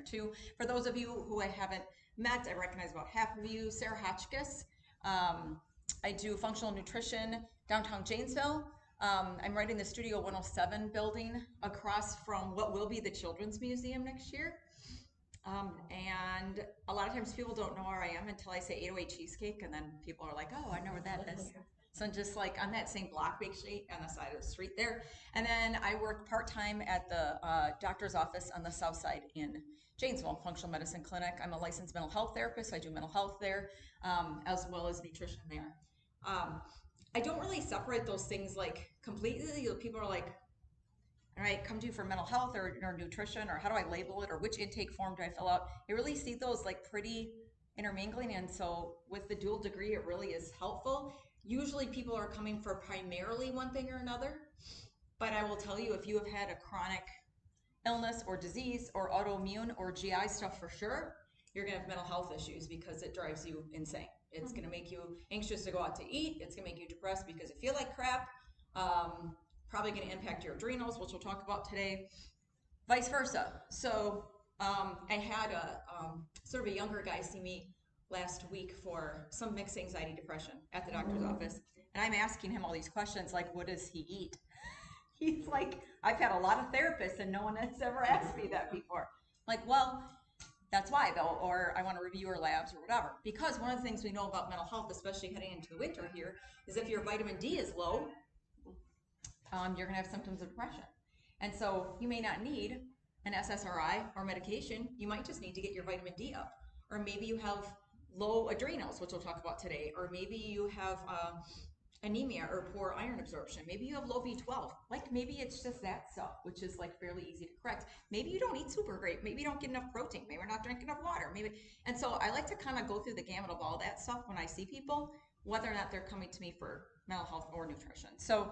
too. For those of you who I haven't met, I recognize about half of you. Sarah Hotchkiss. I do functional nutrition downtown Janesville. I'm right in the Studio 107 building across from what will be the Children's Museum next year. And a lot of times people don't know where I am until I say 808 Cheesecake, and then people are like, oh, I know where that is. So I'm just like on that same block, Bake Street, on the side of the street there. And then I work part-time at the doctor's office on the south side in Janesville, functional medicine clinic. I'm a licensed mental health therapist. So I do mental health there, as well as nutrition there. I don't really separate those things like completely. People are like, all right, come to you for mental health or nutrition, or how do I label it, or which intake form do I fill out? I really see those like pretty intermingling. And so with the dual degree, it really is helpful. Usually people are coming for primarily one thing or another, but I will tell you, if you have had a chronic illness or disease or autoimmune or GI stuff, for sure, you're gonna have mental health issues because it drives you insane. It's gonna make you anxious to go out to eat. It's gonna make you depressed because you feel like crap. Probably gonna impact your adrenals, which we'll talk about today, vice versa. So I had a sort of a younger guy see me last week for some mixed anxiety depression at the doctor's office. And I'm asking him all these questions like, what does he eat? He's like, I've had a lot of therapists and no one has ever asked me that before. Like, well, that's why though, or I want to review your labs or whatever. Because one of the things we know about mental health, especially heading into the winter here, is if your vitamin D is low, you're gonna have symptoms of depression. And so you may not need an SSRI or medication. You might just need to get your vitamin D up. Or maybe you have low adrenals, which we'll talk about today. Or maybe you have anemia or poor iron absorption. Maybe you have low B12. Like maybe it's just that stuff, which is like fairly easy to correct. Maybe you don't eat super great. Maybe you don't get enough protein. Maybe you're not drinking enough water. Maybe, and so I like to kind of go through the gamut of all that stuff when I see people, whether or not they're coming to me for mental health or nutrition. So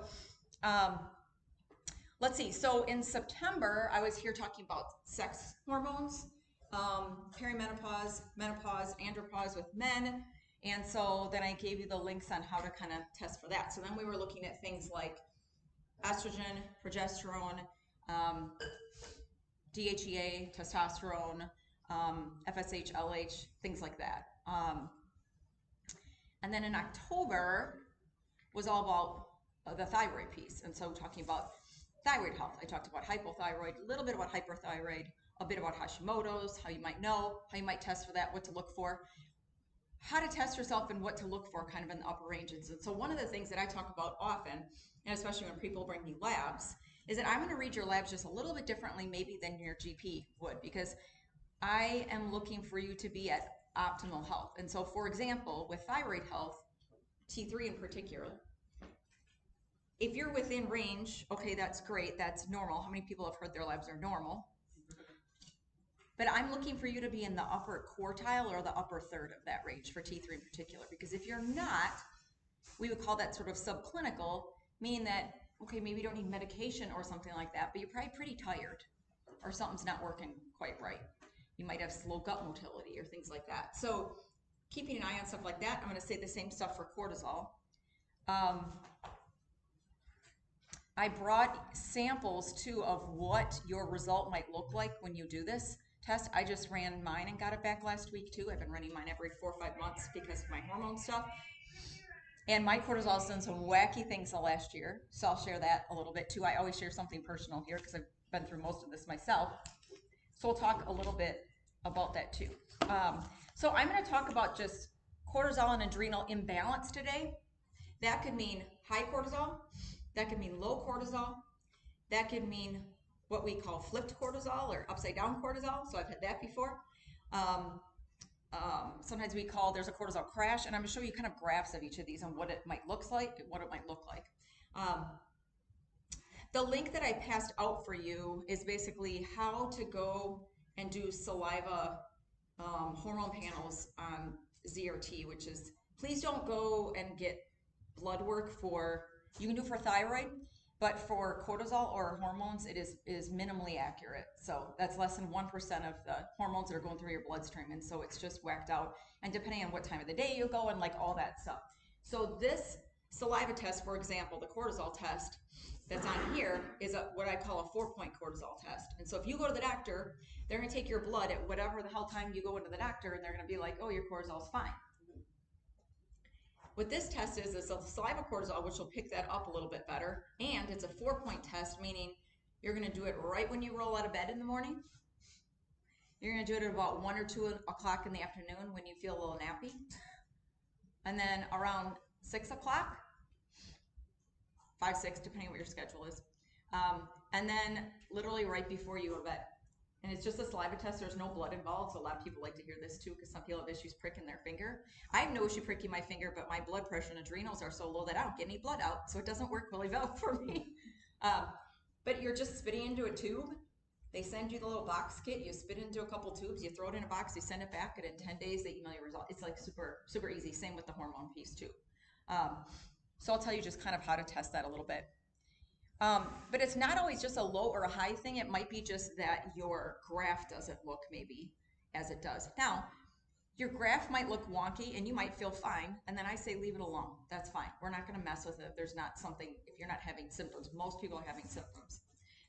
let's see. So in September, I was here talking about sex hormones, perimenopause, menopause, andropause with men. And so then I gave you the links on how to kind of test for that. So then we were looking at things like estrogen, progesterone, DHEA, testosterone, FSH, LH, things like that. And then in October was all about the thyroid piece. And so talking about thyroid health. I talked about hypothyroid, a little bit about hyperthyroid, a bit about Hashimoto's, how you might know, how you might test for that, what to look for, how to test yourself and what to look for kind of in the upper ranges. And so one of the things that I talk about often, and especially when people bring me labs, is that I'm going to read your labs just a little bit differently maybe than your GP would, because I am looking for you to be at optimal health. And so for example, with thyroid health, T3 in particular, if you're within range, okay, that's great, that's normal. How many people have heard their labs are normal? But I'm looking for you to be in the upper quartile or the upper third of that range for T3 in particular, because if you're not, we would call that sort of subclinical, meaning that, okay, maybe you don't need medication or something like that, but you're probably pretty tired or something's not working quite right. You might have slow gut motility or things like that. So keeping an eye on stuff like that. I'm going to say the same stuff for cortisol. I brought samples too of what your result might look like when you do this test. I just ran mine and got it back last week too. I've been running mine every 4 or 5 months because of my hormone stuff. And my cortisol has done some wacky things the last year. So I'll share that a little bit too. I always share something personal here because I've been through most of this myself. So we'll talk a little bit about that too. So I'm going to talk about just cortisol and adrenal imbalance today. That could mean high cortisol. That could mean low cortisol. That could mean what we call flipped cortisol or upside down cortisol. So I've had that before. Sometimes we call, there's a cortisol crash, and I'm going to show you kind of graphs of each of these and what it might look like. The link that I passed out for you is basically how to go and do saliva hormone panels on ZRT, which is, please don't go and get blood work for, you can do for thyroid, but for cortisol or hormones, it is minimally accurate. So that's less than 1% of the hormones that are going through your bloodstream. And so it's just whacked out. And depending on what time of the day you go and like all that stuff. So this saliva test, for example, the cortisol test, that's on here is what I call a 4-point cortisol test. And so if you go to the doctor, they're going to take your blood at whatever the hell time you go into the doctor, and they're going to be like, oh, your cortisol's fine. What this test is a saliva cortisol, which will pick that up a little bit better. And it's a 4-point test, meaning you're going to do it right when you roll out of bed in the morning. You're going to do it at about 1 or 2 o'clock in the afternoon when you feel a little nappy. And then around 6 o'clock, 5, 6, depending on what your schedule is. And then literally right before you go to bed. And it's just a saliva test. There's no blood involved. So a lot of people like to hear this too, because some people have issues pricking their finger. I have no issue pricking my finger, but my blood pressure and adrenals are so low that I don't get any blood out. So it doesn't work really well for me. But you're just spitting into a tube. They send you the little box kit. You spit into a couple tubes. You throw it in a box. You send it back. And in 10 days, they email your result. It's like super, super easy. Same with the hormone piece too. So I'll tell you just kind of how to test that a little bit. But it's not always just a low or a high thing. It might be just that your graph doesn't look maybe as it does. Now, your graph might look wonky and you might feel fine. And then I say, leave it alone. That's fine. We're not going to mess with it. There's not something, if you're not having symptoms. Most people are having symptoms.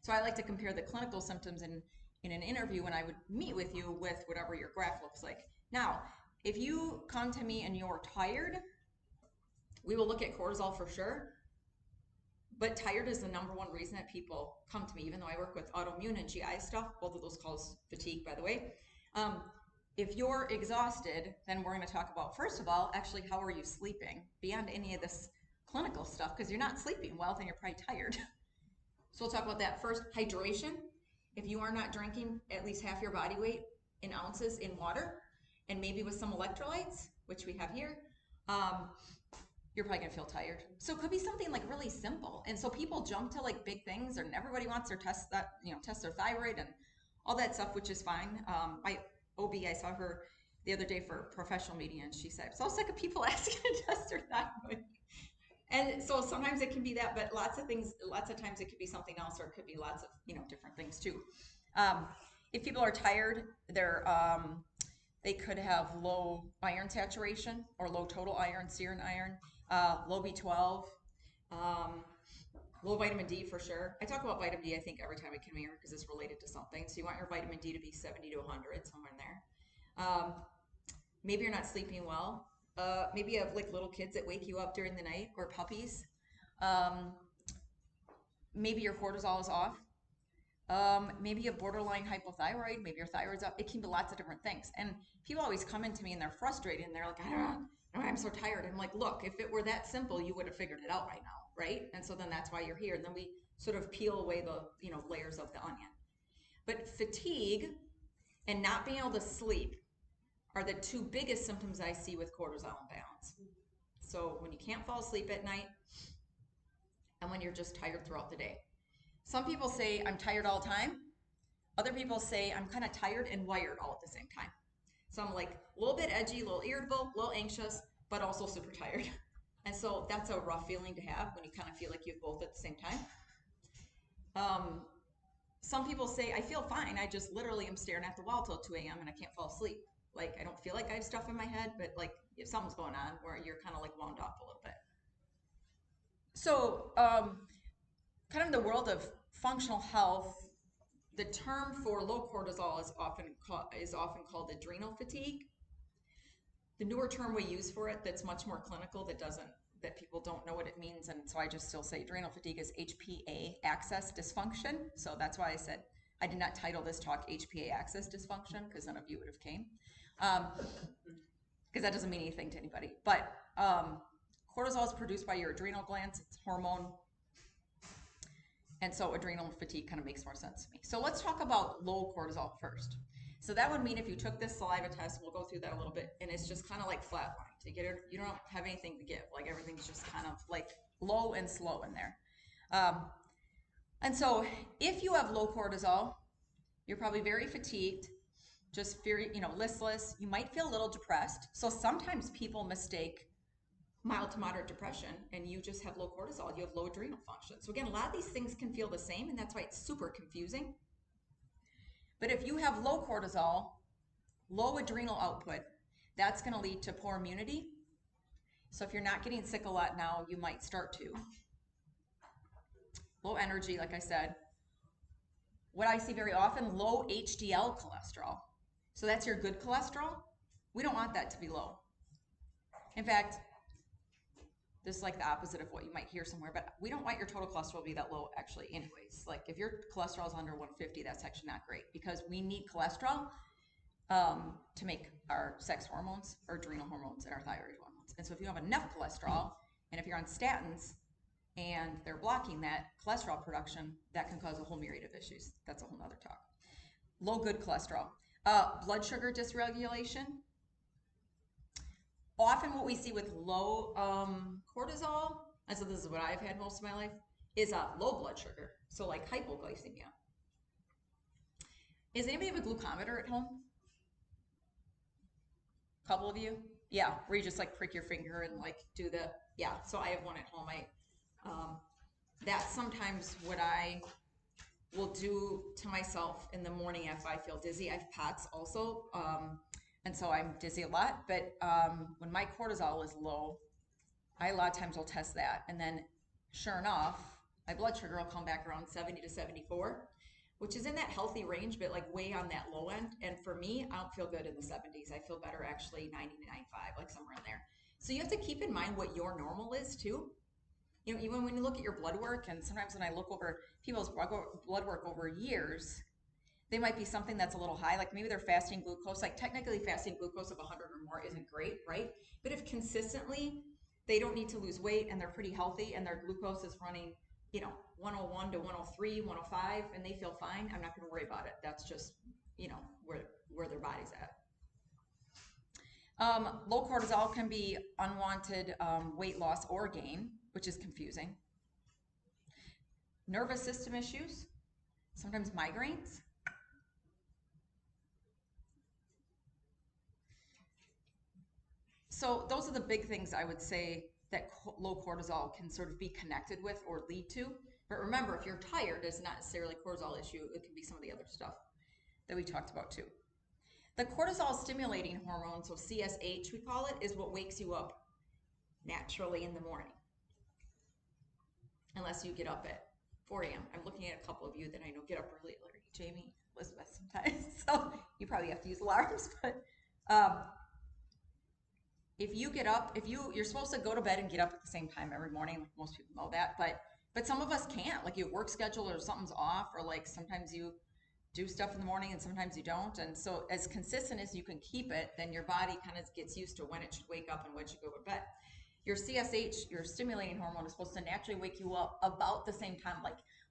So I like to compare the clinical symptoms in an interview when I would meet with you with whatever your graph looks like. Now, if you come to me and you're tired, we will look at cortisol for sure. But tired is the #1 reason that people come to me, even though I work with autoimmune and GI stuff, both of those cause fatigue, by the way. If you're exhausted, then we're going to talk about, first of all, actually, how are you sleeping? Beyond any of this clinical stuff, because you're not sleeping well, then you're probably tired. So we'll talk about that. First, hydration. If you are not drinking at least half your body weight in ounces in water, and maybe with some electrolytes, which we have here, you're probably gonna feel tired. So it could be something like really simple. And so people jump to like big things, and everybody wants their test their thyroid and all that stuff, which is fine. My OB, I saw her the other day for a professional meeting, and she said, so sick of people asking to test their thyroid. And so sometimes it can be that, but lots of times it could be something else, or it could be lots of, different things too. If people are tired, they could have low iron saturation or low total iron, serum iron, low B12, low vitamin D for sure. I talk about vitamin D, I think, every time I come here because it's related to something. So you want your vitamin D to be 70 to 100, somewhere in there. Maybe you're not sleeping well. Maybe you have like little kids that wake you up during the night, or puppies. Maybe your cortisol is off. Maybe you have borderline hypothyroid. Maybe your thyroid's up. It can be lots of different things. And people always come into me and they're frustrated and they're like, I don't know, I'm so tired. I'm like, look, if it were that simple, you would have figured it out right now, right? And so then that's why you're here. And then we sort of peel away the layers of the onion. But fatigue and not being able to sleep are the 2 biggest symptoms I see with cortisol imbalance. So when you can't fall asleep at night, and when you're just tired throughout the day. Some people say I'm tired all the time. Other people say I'm kind of tired and wired all at the same time. So I'm like a little bit edgy, a little irritable, a little anxious, but also super tired. And so that's a rough feeling to have when you kind of feel like you have both at the same time. Some people say I feel fine. I just literally am staring at the wall till 2 a.m. and I can't fall asleep. Like I don't feel like I have stuff in my head, but like if something's going on where you're kind of like wound up a little bit. So kind of in the world of functional health, the term for low cortisol is often called adrenal fatigue. The newer term we use for it that's much more clinical that people don't know what it means, and so I just still say adrenal fatigue, is HPA axis dysfunction. So that's why I said I did not title this talk HPA axis dysfunction, because none of you would have came. Because that doesn't mean anything to anybody. But cortisol is produced by your adrenal glands. It's hormone. And so adrenal fatigue kind of makes more sense to me. So let's talk about low cortisol first. So that would mean if you took this saliva test, we'll go through that a little bit, and it's just kind of like flatline. You don't have anything to give. Like everything's just kind of like low and slow in there. And so if you have low cortisol, you're probably very fatigued, just very, listless. You might feel a little depressed. So sometimes people mistake mild to moderate depression, and you just have low cortisol. You have low adrenal function. So again, a lot of these things can feel the same, and that's why it's super confusing. But if you have low cortisol, low adrenal output, that's going to lead to poor immunity. So if you're not getting sick a lot now, you might start to. low energy, like I said. What I see very often, low HDL cholesterol. So that's your good cholesterol. We don't want that to be low. In fact, this is like the opposite of what you might hear somewhere, but we don't want your total cholesterol to be that low actually anyways. Like if your cholesterol is under 150, that's actually not great because we need cholesterol to make our sex hormones, our adrenal hormones, and our thyroid hormones. And so if you have enough cholesterol, and if you're on statins and they're blocking that cholesterol production, that can cause a whole myriad of issues. That's a whole nother talk. Low good cholesterol. Blood sugar dysregulation. Often what we see with low cortisol, and so this is what I've had most of my life, is low blood sugar. So like hypoglycemia. Does anybody have a glucometer at home? Couple of you? Yeah, where you just like prick your finger and like do the, yeah, so I have one at home. That's sometimes what I will do to myself in the morning if I feel dizzy. I have POTS also, and so I'm dizzy a lot. But when my cortisol is low, I a lot of times will test that. And then sure enough, my blood sugar will come back around 70 to 74, which is in that healthy range, but like way on that low end. And for me, I don't feel good in the 70s. I feel better actually 90 to 95, like somewhere in there. So you have to keep in mind what your normal is too. You know, even when you look at your blood work, and sometimes when I look over people's blood work over years, they might be something that's a little high, like maybe they're fasting glucose. Like technically fasting glucose of 100 or more isn't great, right? But if consistently they don't need to lose weight and they're pretty healthy and their glucose is running, 101 to 103, 105, and they feel fine, I'm not going to worry about it. That's just, where their body's at. Low cortisol can be unwanted weight loss or gain, which is confusing. Nervous system issues, sometimes migraines. So those are the big things I would say that low cortisol can sort of be connected with or lead to. But remember, if you're tired, it's not necessarily a cortisol issue. It can be some of the other stuff that we talked about too. The cortisol stimulating hormone, so CSH we call it, is what wakes you up naturally in the morning. Unless you get up at 4 a.m. I'm looking at a couple of you that I know get up really early. Jamie, Elizabeth sometimes. So you probably have to use alarms. But if you get up, you're supposed to go to bed and get up at the same time every morning. Like most people know that. But some of us can't. Like your work schedule or something's off, or like sometimes you do stuff in the morning and sometimes you don't. And so as consistent as you can keep it, then your body kind of gets used to when it should wake up and when it should go to bed. Your CSH, your stimulating hormone, is supposed to naturally wake you up about the same time.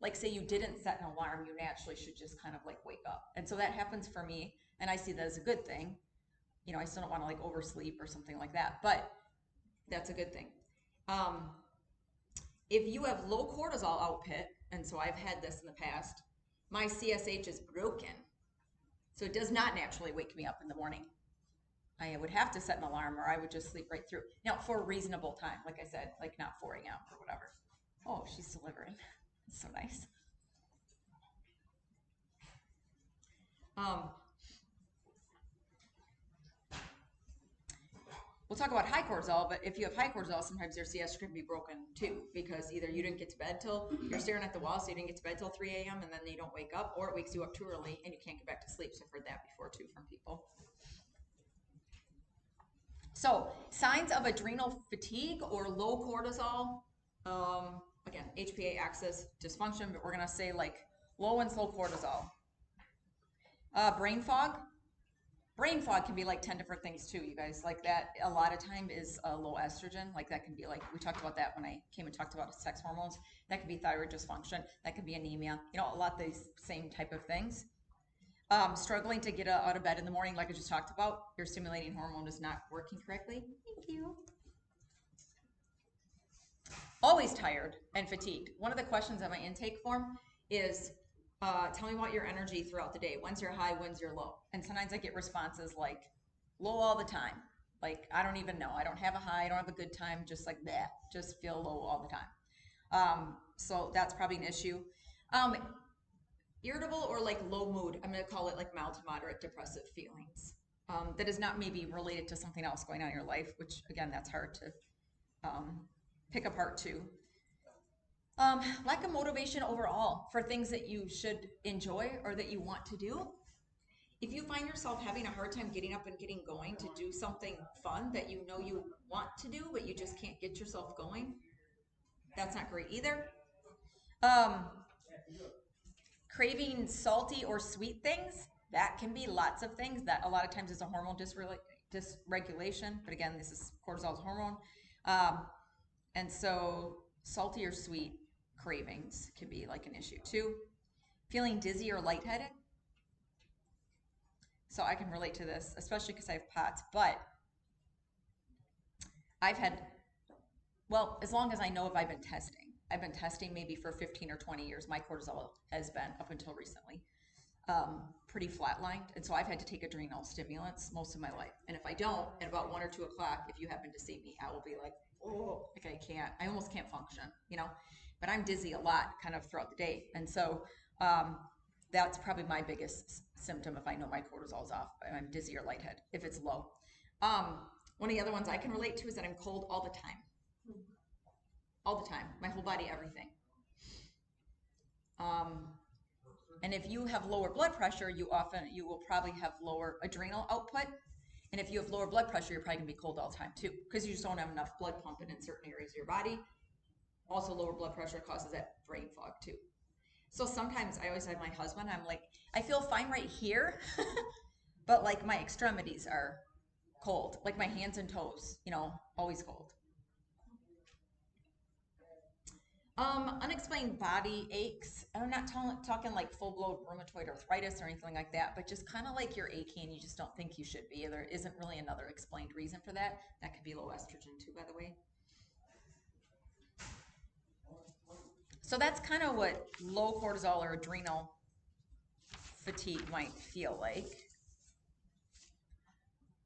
Like say you didn't set an alarm, you naturally should just kind of like wake up. And so that happens for me, and I see that as a good thing. I still don't want to like oversleep or something like that, but that's a good thing. If you have low cortisol output, and so I've had this in the past, my CSH is broken. So it does not naturally wake me up in the morning. I would have to set an alarm or I would just sleep right through. Now, for a reasonable time, like I said, like not 4 a.m. or whatever. Oh, she's delivering. That's so nice. We'll talk about high cortisol, but if you have high cortisol, sometimes your CS can be broken too, because either you didn't get to bed till, you're staring at the wall, so you didn't get to bed till 3 a.m. and then you don't wake up, or it wakes you up too early and you can't get back to sleep. So I've heard that before too from people. So signs of adrenal fatigue or low cortisol, again, HPA axis dysfunction, but we're gonna say like low and slow cortisol. Brain fog. Brain fog can be like 10 different things too, you guys. Like that a lot of time is low estrogen. Like that can be like, we talked about that when I came and talked about sex hormones. That could be thyroid dysfunction. That could be anemia. A lot of these same type of things. Struggling to get out of bed in the morning, like I just talked about. Your stimulating hormone is not working correctly. Thank you. Always tired and fatigued. One of the questions on my intake form is, tell me about your energy throughout the day. When's your high, when's your low? And sometimes I get responses like, low all the time. Like, I don't even know. I don't have a high, I don't have a good time, just like that. Just feel low all the time. So that's probably an issue. Irritable or like low mood, I'm going to call it like mild to moderate depressive feelings. That is not maybe related to something else going on in your life, which again, that's hard to pick apart too. Lack of motivation overall for things that you should enjoy or that you want to do. If you find yourself having a hard time getting up and getting going to do something fun that you know you want to do, but you just can't get yourself going, that's not great either. Um, Craving salty or sweet things, that can be lots of things. That a lot of times is a hormone dysregulation, but again, this is cortisol's hormone. Um, and so salty or sweet cravings can be like an issue too. Feeling dizzy or lightheaded. So I can relate to this, especially because I have POTS, but I've had, well, as long as I know if I've been testing. I've been testing maybe for 15 or 20 years. My cortisol has been, up until recently, pretty flatlined. And so I've had to take adrenal stimulants most of my life. And if I don't, at about 1 or 2 o'clock, if you happen to see me, I will be like, oh, like I almost can't function, you know? But I'm dizzy a lot kind of throughout the day. And so um, that's probably my biggest symptom if I know my cortisol's off. I'm dizzy or lightheaded if it's low. Um, One of the other ones I can relate to is that I'm cold all the time. All the time. My whole body, everything. Um, and if you have lower blood pressure, you will probably have lower adrenal output. And if you have lower blood pressure, you're probably gonna be cold all the time too, because you just don't have enough blood pumping in certain areas of your body. Also, lower blood pressure causes that brain fog too. So sometimes I always have my husband, I'm like, I feel fine right here, but like my extremities are cold, like my hands and toes, always cold. Unexplained body aches. I'm not talking like full-blown rheumatoid arthritis or anything like that, but just kind of like you're achy and you just don't think you should be. There isn't really another explained reason for that. That could be low estrogen too, by the way. So that's kind of what low cortisol or adrenal fatigue might feel like.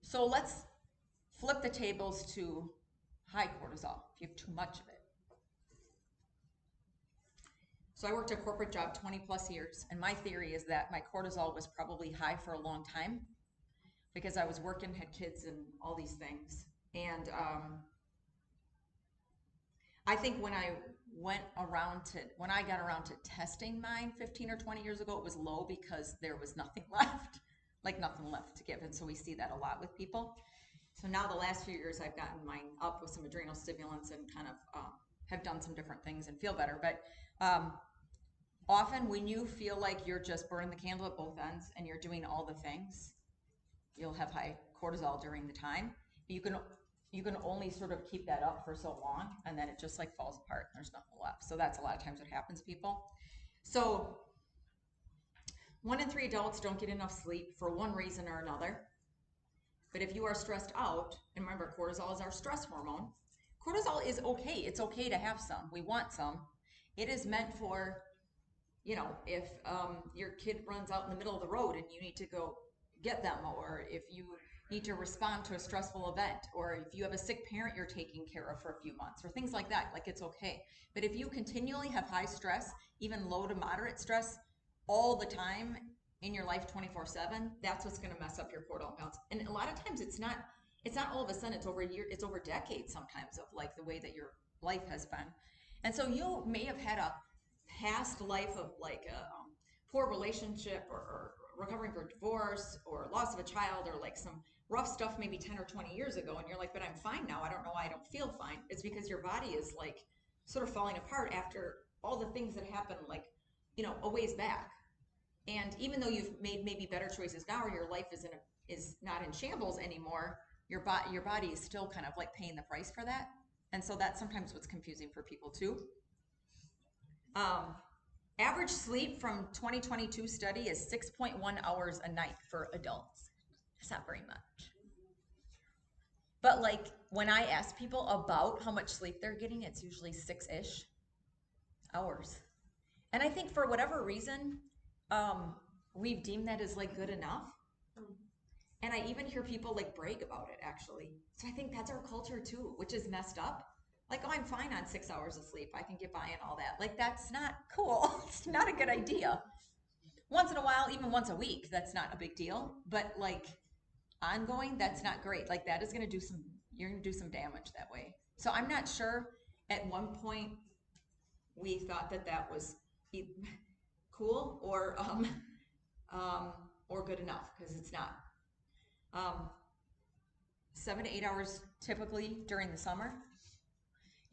So let's flip the tables to high cortisol if you have too much of it. So I worked a corporate job 20 plus years, and my theory is that my cortisol was probably high for a long time because I was working, had kids, and all these things. And I think when I got around to testing mine 15 or 20 years ago, it was low because there was nothing left, like nothing left to give. And so we see that a lot with people. So now the last few years, I've gotten mine up with some adrenal stimulants and kind of have done some different things and feel better. But often when you feel like you're just burning the candle at both ends and you're doing all the things, you'll have high cortisol during the time. You can only sort of keep that up for so long, and then it just like falls apart. There's nothing left. So that's a lot of times what happens to people. So 1 in 3 adults don't get enough sleep for one reason or another. But if you are stressed out, and remember, cortisol is our stress hormone. Cortisol is okay. It's okay to have some. We want some. It is meant for, if your kid runs out in the middle of the road and you need to go get them, or if you need to respond to a stressful event, or if you have a sick parent you're taking care of for a few months, or things like that, like it's okay. But if you continually have high stress, even low to moderate stress, all the time in your life 24/7, that's what's going to mess up your cortisol balance. And a lot of times it's not all of a sudden, it's over a year, it's over decades sometimes of like the way that your life has been. And so you may have had a past life of like a poor relationship, or recovering from divorce or loss of a child, or like some rough stuff maybe 10 or 20 years ago, and you're like, but I'm fine now, I don't know why I don't feel fine. It's because your body is like sort of falling apart after all the things that happened, like a ways back. And even though you've made maybe better choices now, or your life is not in shambles anymore, your body is still kind of like paying the price for that. And so that's sometimes what's confusing for people too. Average sleep from 2022 study is 6.1 hours a night for adults. It's not very much. But like when I ask people about how much sleep they're getting, it's usually 6-ish hours. And I think for whatever reason, we've deemed that as like good enough. And I even hear people like brag about it actually. So I think that's our culture too, which is messed up. Like, oh, I'm fine on 6 hours of sleep. I can get by and all that. Like, that's not cool. It's not a good idea. Once in a while, even once a week, that's not a big deal. But like ongoing, that's not great. Like that is going to you're going to do some damage that way. So I'm not sure at one point we thought that that was cool or good enough, because it's not. 7 to 8 hours typically during the summer.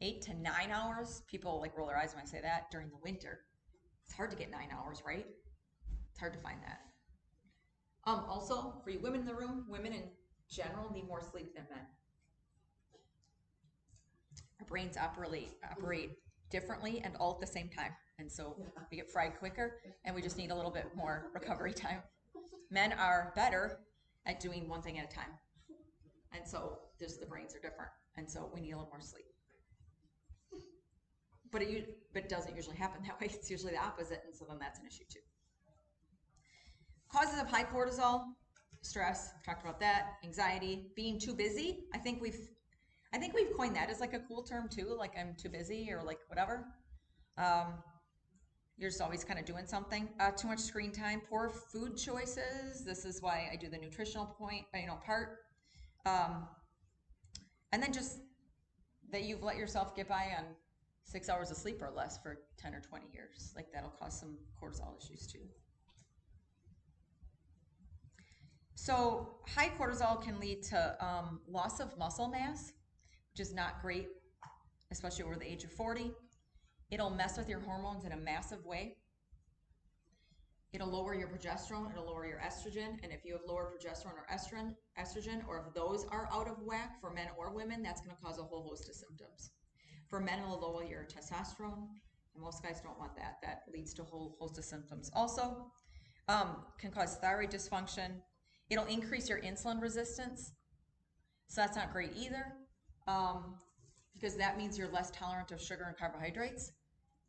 8 to 9 hours. People like roll their eyes when I say that during the winter. It's hard to get 9 hours, right? It's hard to find that. Also, for you women in the room, women in general need more sleep than men. Our brains operate differently and all at the same time. And so we get fried quicker and we just need a little bit more recovery time. Men are better at doing one thing at a time. And so just the brains are different. And so we need a little more sleep. But it doesn't usually happen that way. It's usually the opposite. And so then that's an issue too. Causes of high cortisol, stress, talked about that, anxiety, being too busy. I think we've coined that as like a cool term too, like I'm too busy or like whatever. You're just always kind of doing something. Too much screen time, poor food choices. This is why I do the nutritional part. And then just that you've let yourself get by on 6 hours of sleep or less for 10 or 20 years. Like that'll cause some cortisol issues too. So high cortisol can lead to loss of muscle mass, which is not great, especially over the age of 40. It'll mess with your hormones in a massive way. It'll lower your progesterone, it'll lower your estrogen, and if you have lower progesterone or estrogen, or if those are out of whack for men or women, that's going to cause a whole host of symptoms. For men, it'll lower your testosterone, and most guys don't want that. That leads to a whole host of symptoms. Also, can cause thyroid dysfunction. It'll increase your insulin resistance, so that's not great either, because that means you're less tolerant of sugar and carbohydrates.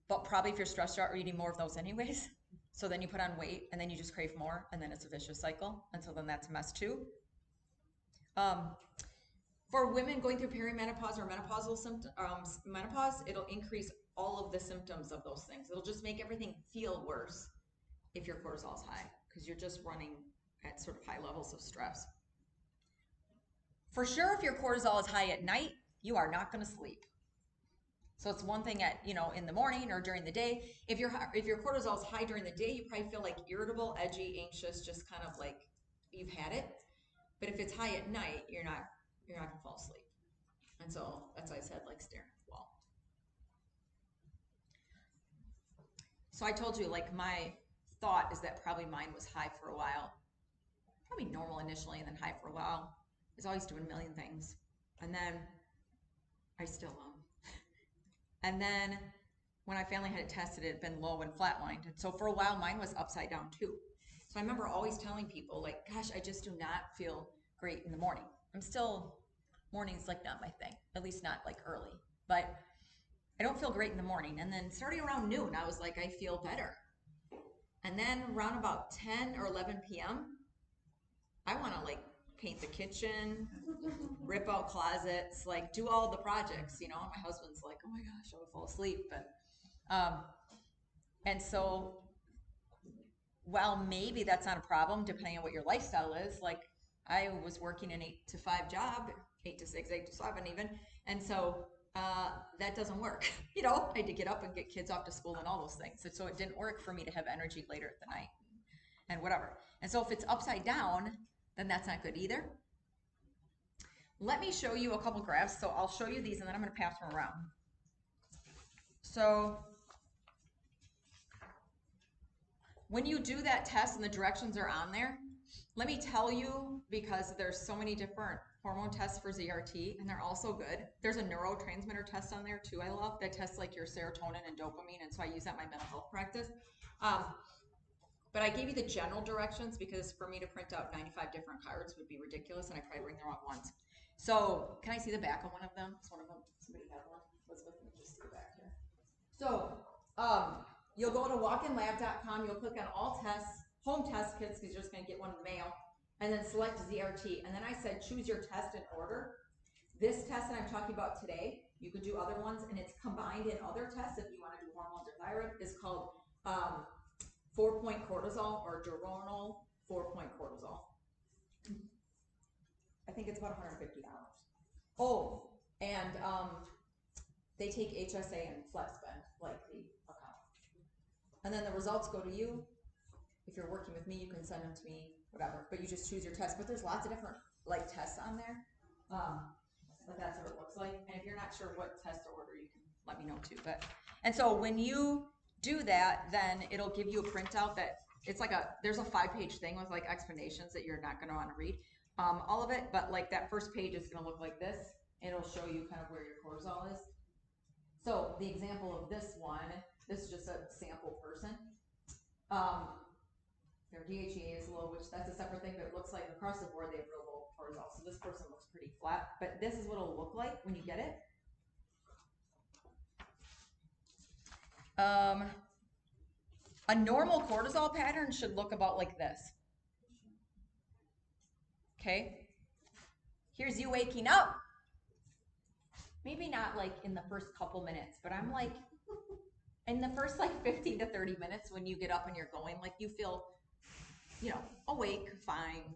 But probably if you're stressed out, you're eating more of those anyways. So then you put on weight, and then you just crave more, and then it's a vicious cycle. And so then that's a mess too. For women going through perimenopause or menopausal menopause, it'll increase all of the symptoms of those things. It'll just make everything feel worse if your cortisol is high, because you're just running at sort of high levels of stress. For sure, if your cortisol is high at night, you are not going to sleep. So it's one thing at, in the morning or during the day. If your cortisol is high during the day, you probably feel like irritable, edgy, anxious, just kind of like you've had it. But if it's high at night, you're not going to fall asleep. And so that's why I said like staring at the wall. So I told you, like, my thought is that probably mine was high for a while. Probably normal initially and then high for a while. I was always doing a million things. And then I still am. And then when I finally had it tested, it had been low and flatlined. And so for a while, mine was upside down too. So I remember always telling people, like, gosh, I just do not feel great in the morning. Morning's like not my thing, at least not like early. But I don't feel great in the morning. And then starting around noon, I was like, I feel better. And then around about 10 or 11 p.m., I want to like paint the kitchen, rip out closets, like do all the projects, My husband's like, oh my gosh, I would fall asleep. And so while maybe that's not a problem, depending on what your lifestyle is, like I was working an 8 to 5 job, 8 to 6, 8 to 7 even. And so that doesn't work. I had to get up and get kids off to school and all those things. And so it didn't work for me to have energy later at the night and whatever. And so if it's upside down, then that's not good either. Let me show you a couple graphs. So I'll show you these and then I'm going to pass them around. So when you do that test and the directions are on there, let me tell you, because there's so many different hormone tests for ZRT and they're all so good. There's a neurotransmitter test on there too I love that tests like your serotonin and dopamine, and so I use that in my mental health practice. But I gave you the general directions because for me to print out 95 different cards would be ridiculous and I probably bring the wrong ones. So can I see the back of one of them? Is one of them, somebody have one? Elizabeth, let me just see the back here. So you'll go to walkinlab.com, you'll click on all tests, home test kits, because you're just going to get one in the mail, and then select ZRT. And then I said choose your test in order. This test that I'm talking about today, you could do other ones, and it's combined in other tests if you want to do hormones or thyroid, is called 4-point cortisol or diurnal 4-point cortisol. I think it's about $150. Oh, and they take HSA and flat spend, like the account. And then the results go to you. If you're working with me, you can send them to me, whatever. But you just choose your test. But there's lots of different like tests on there. But that's what it looks like. And if you're not sure what test to order, you can let me know too. But and so when you do that, then it'll give you a printout that it's like there's a 5-page thing with like explanations that you're not going to want to read all of it. But like that first page is going to look like this. It'll show you kind of where your cortisol is. So the example of this one, this is just a sample person. Their DHEA is low, which that's a separate thing, but it looks like across the board they have real low cortisol. So this person looks pretty flat, but this is what it'll look like when you get it. A normal cortisol pattern should look about like this. Okay? Here's you waking up. Maybe not like in the first couple minutes, but I'm like in the first like 15 to 30 minutes when you get up and you're going, like you feel, you know, awake, fine.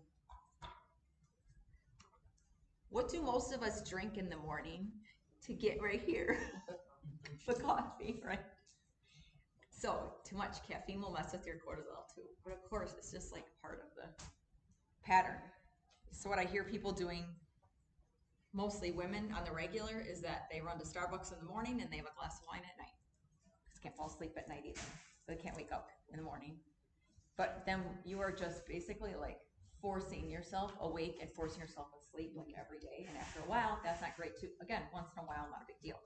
What do most of us drink in the morning to get right here? The coffee, right? So too much caffeine will mess with your cortisol too. But of course, it's just like part of the pattern. So what I hear people doing, mostly women on the regular, is that they run to Starbucks in the morning and they have a glass of wine at night. Because can't fall asleep at night either. They can't wake up in the morning. But then you are just basically like forcing yourself awake and forcing yourself asleep like every day. And after a while, that's not great too. Again, once in a while, not a big deal.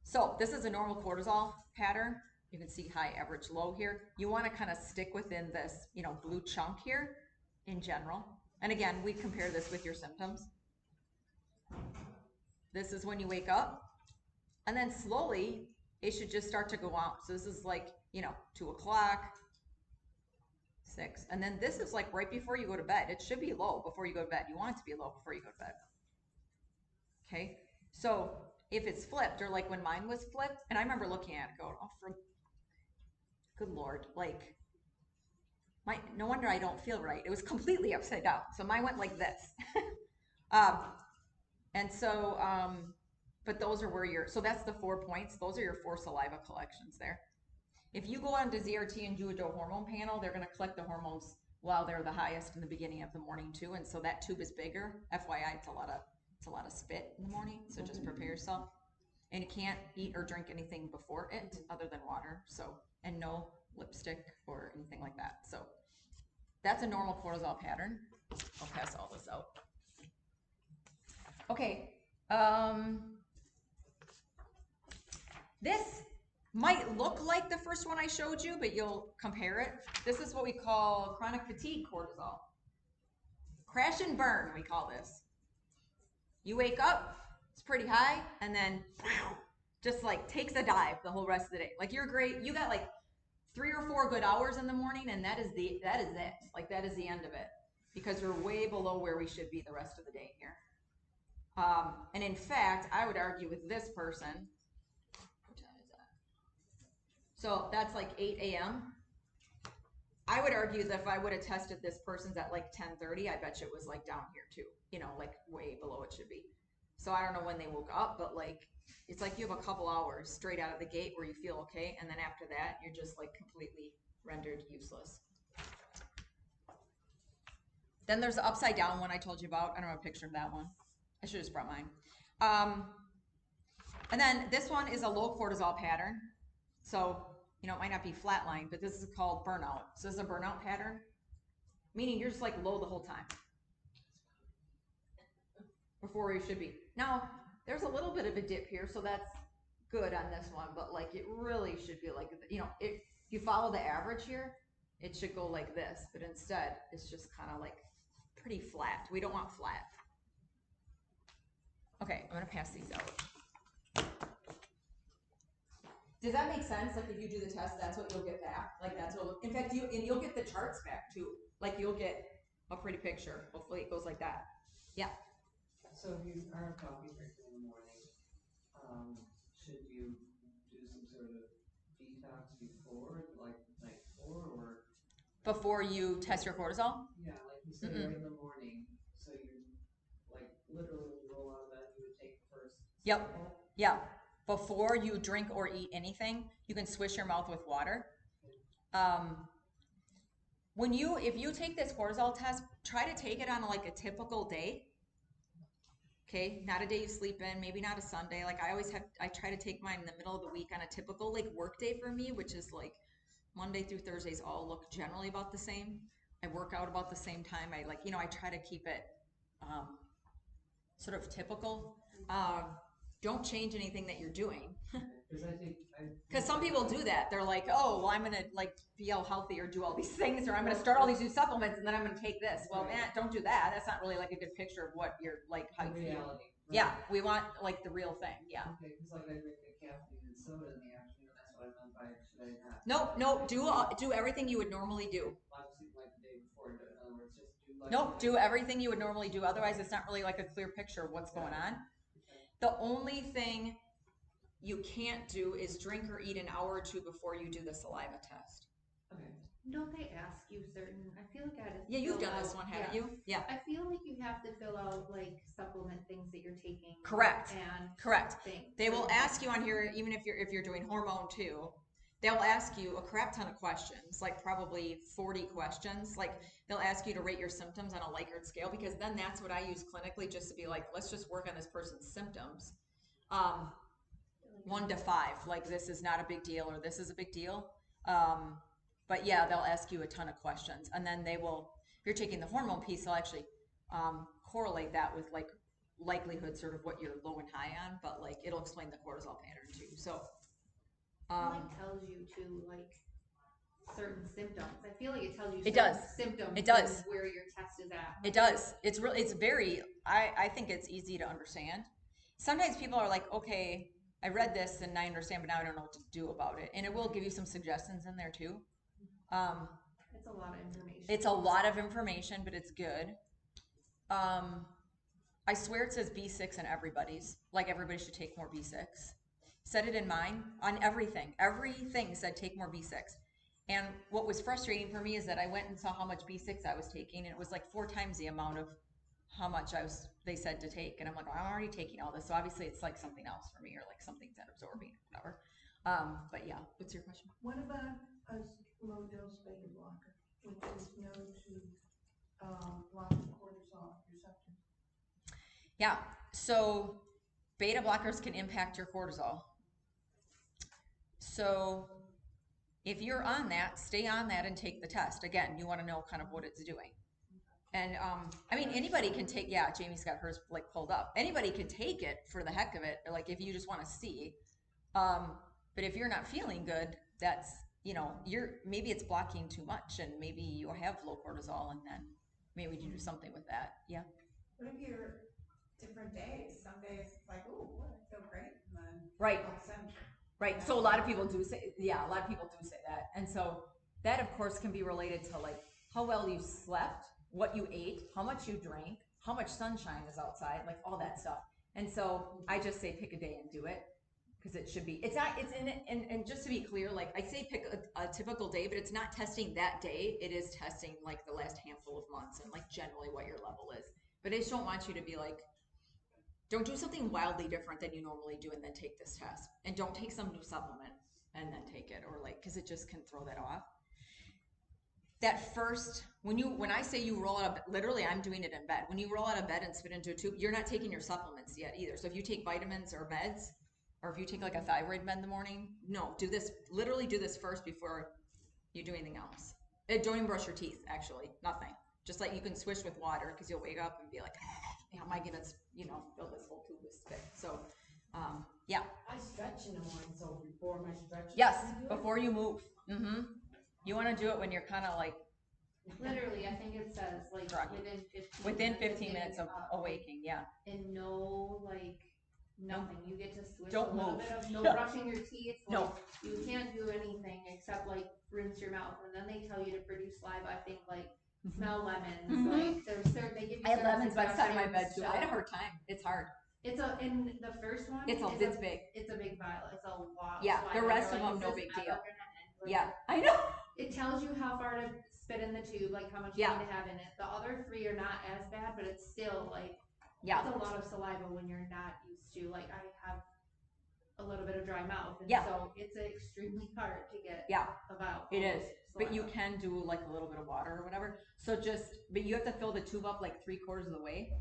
So this is a normal cortisol pattern. You can see high, average, low here. You want to kind of stick within this, you know, blue chunk here in general. And again, we compare this with your symptoms. This is when you wake up. And then slowly, it should just start to go out. So this is like, you know, 2 o'clock, 6. And then this is like right before you go to bed. It should be low before you go to bed. You want it to be low before you go to bed. Okay? So if it's flipped, or like when mine was flipped, and I remember looking at it going, oh, good Lord, like, no wonder I don't feel right. It was completely upside down. So mine went like this. And so, but those are where so that's the 4 points. Those are your 4 saliva collections there. If you go onto ZRT and do a hormone panel, they're going to collect the hormones while they're the highest in the beginning of the morning too. And so that tube is bigger. FYI, it's a lot of spit in the morning. So just prepare yourself. And you can't eat or drink anything before it other than water. So, and no lipstick or anything like that. So that's a normal cortisol pattern. I'll pass all this out. Okay. This might look like the first one I showed you, but you'll compare it. This is what we call chronic fatigue cortisol. Crash and burn, we call this. You wake up, it's pretty high, and then just like takes a dive the whole rest of the day. Like you're great. You got like 3 or 4 good hours in the morning, and that is it. Like that is the end of it, because we're way below where we should be the rest of the day here. And in fact, I would argue with this person. What time is that? So that's like 8 a.m. I would argue that if I would have tested this person's at like 10:30, I bet you it was like down here too. You know, like way below it should be. So I don't know when they woke up, but like it's like you have a couple hours straight out of the gate where you feel okay, and then after that, you're just like completely rendered useless. Then there's the upside down one I told you about. I don't have a picture of that one. I should have just brought mine. And then this one is a low cortisol pattern. So, you know, it might not be flatline, but this is called burnout. So this is a burnout pattern, meaning you're just like low the whole time before you should be. Now, there's a little bit of a dip here, so that's good on this one, but like it really should be like, you know, if you follow the average here, it should go like this, but instead it's just kind of like pretty flat. We don't want flat. Okay, I'm gonna pass these out. Does that make sense? Like if you do the test, that's what you'll get back. Like that's what, in fact, you'll get the charts back too. Like you'll get a pretty picture. Hopefully it goes like that. Yeah. So if you are a coffee drinker in the morning, should you do some sort of detox before, like the night before, or? Before you test your cortisol? Yeah, like you said, right in the morning. So you like literally roll out of bed, you would take the first. Yep. Sample. Yeah. Before you drink or eat anything, you can swish your mouth with water. Um, if you take this cortisol test, try to take it on like a typical day. Okay, not a day you sleep in, maybe not a Sunday. Like I try to take mine in the middle of the week on a typical like work day for me, which is like Monday through Thursdays all look generally about the same. I work out about the same time. I try to keep it um, sort of typical. Um, don't change anything that you're doing. Because I think Because some people do that. They're like, oh, well, I'm gonna like be all healthy or do all these things, or I'm gonna start all these new supplements and then I'm gonna take this. Well, man, don't do that. That's not really like a good picture of what you're like, how you feel. reality. Right? Yeah, we want like the real thing. Yeah. Okay, because like I drink a caffeine and soda in the afternoon. That's what I meant by should I not? Nope. Do everything you would normally do. Obviously, like the day before. In other words, just do like. Nope. Do everything you would normally do. Otherwise, it's not really like a clear picture of what's going on. Okay. The only thing you can't do is drink or eat an hour or two before you do the saliva test. Okay. Don't they ask you certain? I feel like I had to. Yeah, you've fill done this out- one, haven't yeah. you? Yeah. I feel like you have to fill out like supplement things that you're taking. Correct. And Correct. things. They will ask you on here, even if you're doing hormone too, they'll ask you a crap ton of questions, like probably 40 questions. Like they'll ask you to rate your symptoms on a Likert scale, because then that's what I use clinically, just to be like, let's just work on this person's symptoms. 1 to 5, like this is not a big deal or this is a big deal. But yeah, they'll ask you a ton of questions, and then they will, if you're taking the hormone piece, they'll actually correlate that with like likelihood, sort of what you're low and high on, but like it'll explain the cortisol pattern too. So it like tells you to like certain symptoms. I feel like it tells you It certain does. symptoms. It does. And where your test is at. It does. It's very, I think it's easy to understand. Sometimes people are like, okay, I read this and I understand, but now I don't know what to do about it. And it will give you some suggestions in there too. It's a lot of information. It's a lot of information, but it's good. I swear it says B6 in everybody's. Like everybody should take more B6. Said it in mine on everything. Everything said take more B6. And what was frustrating for me is that I went and saw how much B6 I was taking, and it was like 4 times the amount of how much they said to take. And I'm like, well, I'm already taking all this. So obviously it's like something else for me, or like something's not absorbing or whatever. But yeah, what's your question? What about a low dose beta blocker, which is known to block the cortisol receptors? Yeah, so beta blockers can impact your cortisol. So if you're on that, stay on that and take the test. Again, you want to know kind of what it's doing. And I mean, anybody can take, yeah, Jamie's got hers like pulled up. Anybody can take it for the heck of it, or like if you just want to see. But if you're not feeling good, that's, maybe it's blocking too much, and maybe you have low cortisol, and then maybe you do something with that. Yeah. What if you're different days? Some days it's like, oh, I feel great, and then Right. all of a sudden, Right. So a lot of people do say, yeah, a lot of people do say that. And so that, of course, can be related to like how well you slept, what you ate, how much you drank, how much sunshine is outside, like all that stuff. And so I just say pick a day and do it, because it should be, it's not, it's in it. And just to be clear, like I say pick a typical day, but it's not testing that day. It is testing like the last handful of months and like generally what your level is. But I just don't want you to be like, don't do something wildly different than you normally do and then take this test. And don't take some new supplement and then take it, or like, because it just can throw that off. That first, when I say you roll out of, literally I'm doing it in bed. When you roll out of bed and spit into a tube, you're not taking your supplements yet either. So if you take vitamins or meds, or if you take like a thyroid med in the morning, no, literally do this first before you do anything else. Don't even brush your teeth, actually, nothing. Just like you can swish with water, because you'll wake up and be like, am I gonna, fill this whole tube with spit? So, yeah. I stretch in the morning, so before my stretch. Yes, before you move. Mm-hmm. You want to do it when you're kind of like. Literally, I think it says like Correct. within 15 minutes of awaking. Yeah. And no like nothing. You get to swish Don't a little move. bit of no brushing your teeth. Like, no. You can't do anything except like rinse your mouth, and then they tell you to produce saliva. I think like smell lemons. Like they give you. I had lemons by the side of my bed too. I had a hard time. It's hard. In the first one. It's big. It's a big vial. It's a lot. Yeah. Of the rest of them, no big deal. Yeah, I know. It tells you how far to spit in the tube, like how much you need to have in it. The other 3 are not as bad, but it's still like it's a lot of saliva when you're not used to. Like I have a little bit of dry mouth, and Yeah. so it's extremely hard to get Yeah, a vial. it is. But you saliva. can do like a little bit of water or whatever. So but you have to fill the tube up like 3/4 of the way.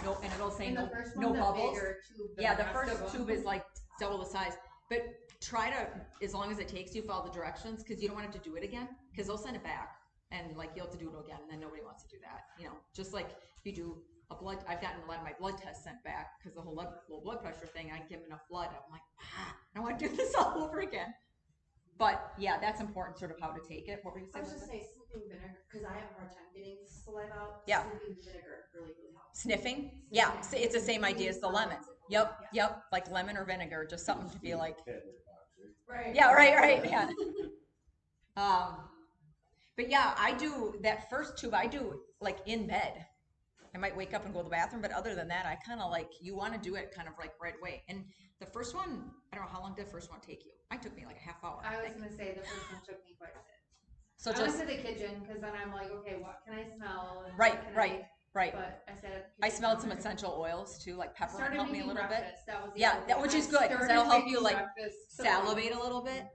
No, and it'll say And no, the first no one's a bubbles. bigger tube than Yeah, the rest first of them. tube is like double the size. But try to, as long as it takes you, follow the directions, because you don't want to have to do it again, because they'll send it back, and like you'll have to do it again, and then nobody wants to do that. You know, just like if you do a blood, I've gotten a lot of my blood tests sent back because the whole low blood pressure thing, I give them enough blood. I'm like, I don't want to do this all over again. But yeah, that's important, sort of how to take it. What were you I saying? was just saying sniffing vinegar, because I have a hard time getting saliva out. Yeah. Sniffing vinegar really helps. Sniffing? Yeah, it's the same idea as the lemon. Yep, like lemon or vinegar, just something to be like. Right. Yeah, right, yeah. But yeah, I do that first tube. I do like in bed. I might wake up and go to the bathroom, but other than that, I kind of like, you want to do it kind of like right away. And the first one, I don't know, how long did the first one take you? It took me like a half hour. I was think. gonna say the first one took me quite a bit. So I just went to the kitchen because then I'm like, okay, what can I smell? And right. But I said I smelled some essential oils too, like peppermint helped me a little bit. That was the Yeah, other that thing. which I is good because that'll help started you like making breakfast, so salivate a little bit.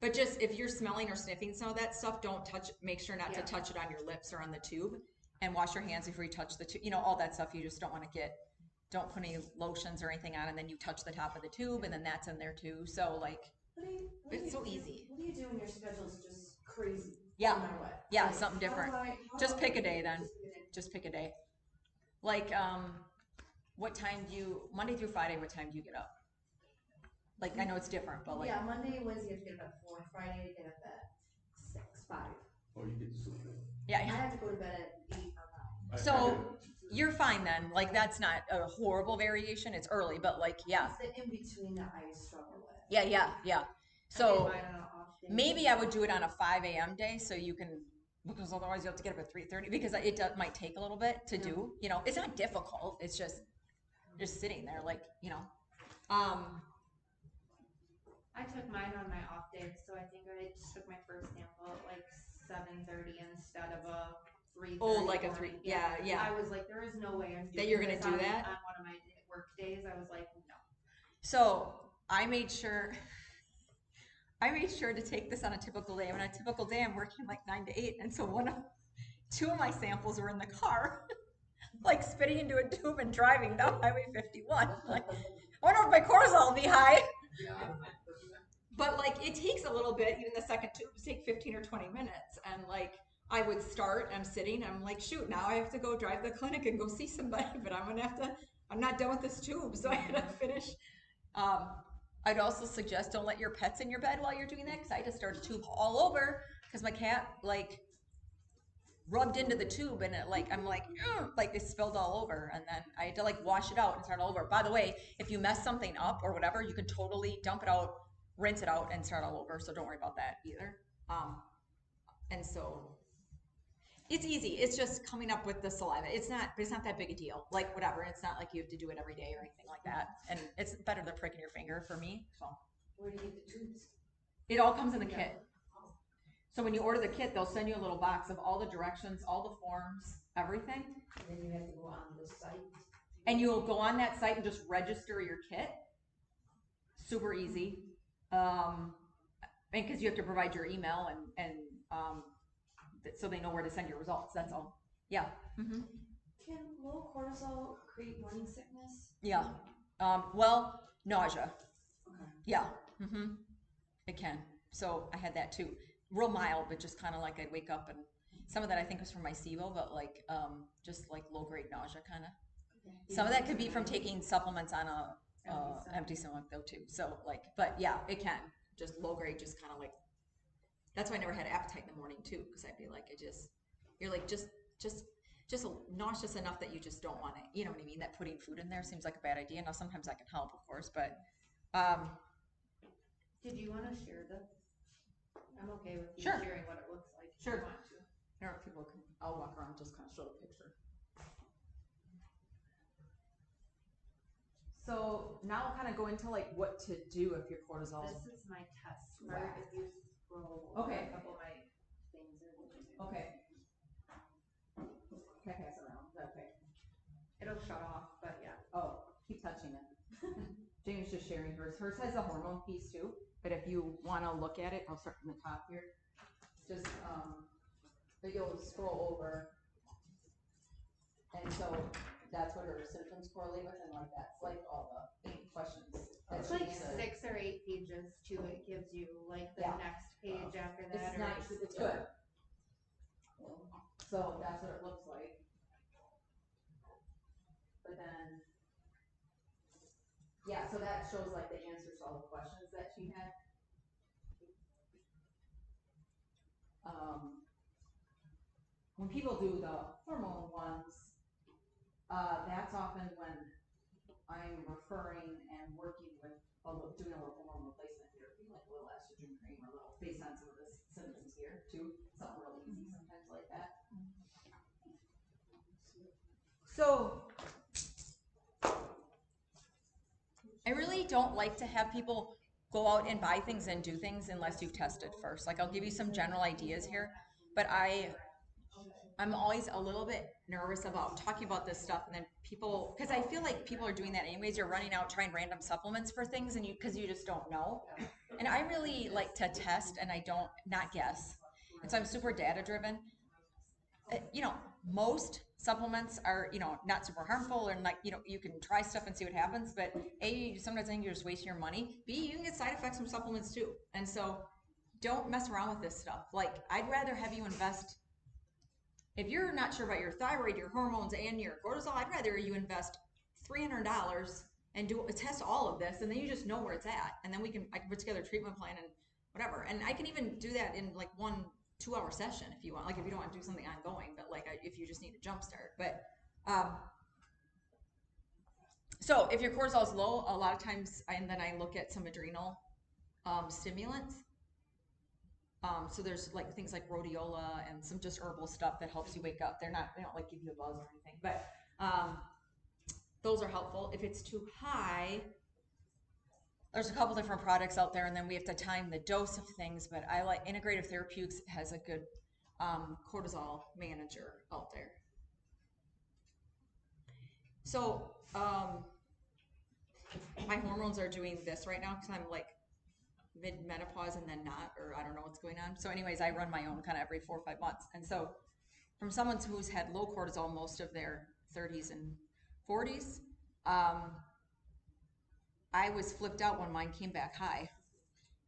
But just if you're smelling or sniffing some of that stuff, don't touch. Make sure not to touch it on your lips or on the tube, and wash your hands before you touch the tube. You know, all that stuff you just don't want to get. Don't put any lotions or anything on, and then you touch the top of the tube, and then that's in there too. So like, it's so easy. What do you do when your schedule's just crazy? Yeah, no matter what? yeah, Like, something different. Just pick a day then. Just pick a day. Like, what time do you, Monday through Friday, what time do you get up? Like, I know it's different, but like. Yeah, Monday, Wednesday, you have to get up at 4. Friday, you get up at 6, 5. Oh, you get to sleep in. Yeah. I have to go to bed at 8 or 9. So you're fine then. Like, that's not a horrible variation. It's early, but like, yeah. It's the in between that I struggle with. Yeah. I So did mine on an off day. maybe I would do it on a 5 a.m. day so you can, because otherwise you have to get up at 3:30 because might take a little bit to do. You know, it's not difficult. It's just sitting there, like, you know. I took mine on my off day, so I think I took my first sample at like 7:30 instead of a 3:30. Oh, like a 3. Yeah. I was like, there is no way I'm doing That you're gonna this do that on one of my work days. I was like, no. So I made sure to take this on a typical day. On a typical day, I'm working like 9 to 8, and so two of my samples were in the car, like spitting into a tube and driving down Highway 51. Like, I wonder if my cortisol will be high. But like, it takes a little bit. Even the second tube take 15 or 20 minutes, and like, I would start. I'm sitting. I'm like, shoot, now I have to go drive to the clinic and go see somebody. But I'm not done with this tube, so I had to finish. I'd also suggest don't let your pets in your bed while you're doing that, because I just started a tube all over because my cat like rubbed into the tube and it like, I'm like it spilled all over, and then I had to like wash it out and start all over. By the way, if you mess something up or whatever, you can totally dump it out, rinse it out, and start all over. So don't worry about that either. And so it's easy. It's just coming up with the saliva. It's not that big a deal. Like, whatever. It's not like you have to do it every day or anything like that. And it's better than pricking your finger for me. So Where do you get the tubes? it all comes in the kit. So when you order the kit, they'll send you a little box of all the directions, all the forms, everything. And then you have to go on the site. And you'll go on that site and just register your kit. Super easy. And because you have to provide your email and so they know where to send your results. That's all. Yeah. Mm-hmm. Can low cortisol create morning sickness? Yeah. Well, nausea. Okay. Yeah. Mm-hmm. It can. So I had that too. Real mild, but just kind of like I'd wake up and some of that I think was from my SIBO, but like just like low grade nausea kind of. Okay. Some of that could be from taking supplements on a empty stomach though too. So like, but yeah, it can. Just low grade, just kind of like. That's why I never had appetite in the morning too, because I'd be like, you're like just nauseous enough that you just don't want it. You know what I mean? That putting food in there seems like a bad idea. Now sometimes that can help, of course, but. Did you want to share I'm okay with you Sure. sharing what it looks like. Sure. If you want to. I don't know if people can. I'll walk around and just kind of show the picture. So now I'll kind of go into like what to do if your cortisol. This is my test part. If you scroll Okay. a couple of my things are Okay. Can I pass it around? Is that okay? It'll shut off, but yeah. Oh, keep touching it. Jamie's just sharing hers. Hers has a hormone piece too, but if you want to look at it, I'll start from the top here. Just, but you'll scroll over, and so that's what her symptoms correlate with, and like that's like all the 8 questions. It's like 6 or 8 pages too. It gives you like the next page after that. It's nice. It's good. So that's what it looks like. But then, yeah, so that shows like the answers to all the questions that she had. When people do the hormone ones, that's often when I'm referring and working with doing a little hormone replacement therapy, like a little estrogen cream or a little based on some of the symptoms here too. Something really easy sometimes like that. So I really don't like to have people go out and buy things and do things unless you've tested first. Like I'll give you some general ideas here, but I'm always a little bit nervous about talking about this stuff and then people, because I feel like people are doing that anyways. You're running out trying random supplements for things and because you just don't know. And I really like to test and I don't not guess. And so I'm super data driven. Most supplements are, not super harmful and like, you can try stuff and see what happens. But A, sometimes I think you're just wasting your money. B, you can get side effects from supplements too. And so don't mess around with this stuff. Like I'd rather have you invest. If you're not sure about your thyroid, your hormones, and your cortisol, I'd rather you invest $300 and test all of this, and then you just know where it's at, and then I can put together a treatment plan and whatever, and I can even do that in like 1-2 hour session if you want, like if you don't want to do something ongoing, but like if you just need a jump start. But so if your cortisol is low, a lot of times, and then I look at some adrenal stimulants. So there's like things like rhodiola and some just herbal stuff that helps you wake up. They don't like give you a buzz or anything, but those are helpful. If it's too high, there's a couple different products out there, and then we have to time the dose of things. But I like Integrative Therapeutics has a good cortisol manager out there. So my hormones are doing this right now because I'm like mid-menopause and then not, or I don't know what's going on. So anyways, I run my own kind of every 4 or 5 months. And so from someone who's had low cortisol most of their 30s and 40s, I was flipped out when mine came back high.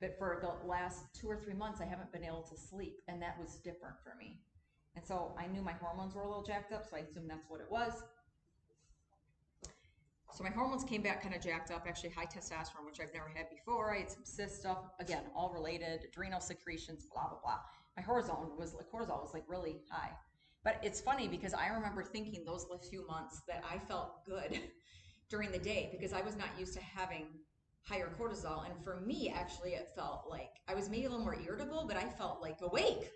But for the last 2 or 3 months, I haven't been able to sleep, and that was different for me. And so I knew my hormones were a little jacked up, so I assumed that's what it was. So my hormones came back kind of jacked up, actually high testosterone, which I've never had before. I had some cyst stuff, again, all related, adrenal secretions, blah, blah, blah. My cortisol was like really high. But it's funny because I remember thinking those few months that I felt good during the day because I was not used to having higher cortisol. And for me, actually, it felt like I was maybe a little more irritable, but I felt like awake,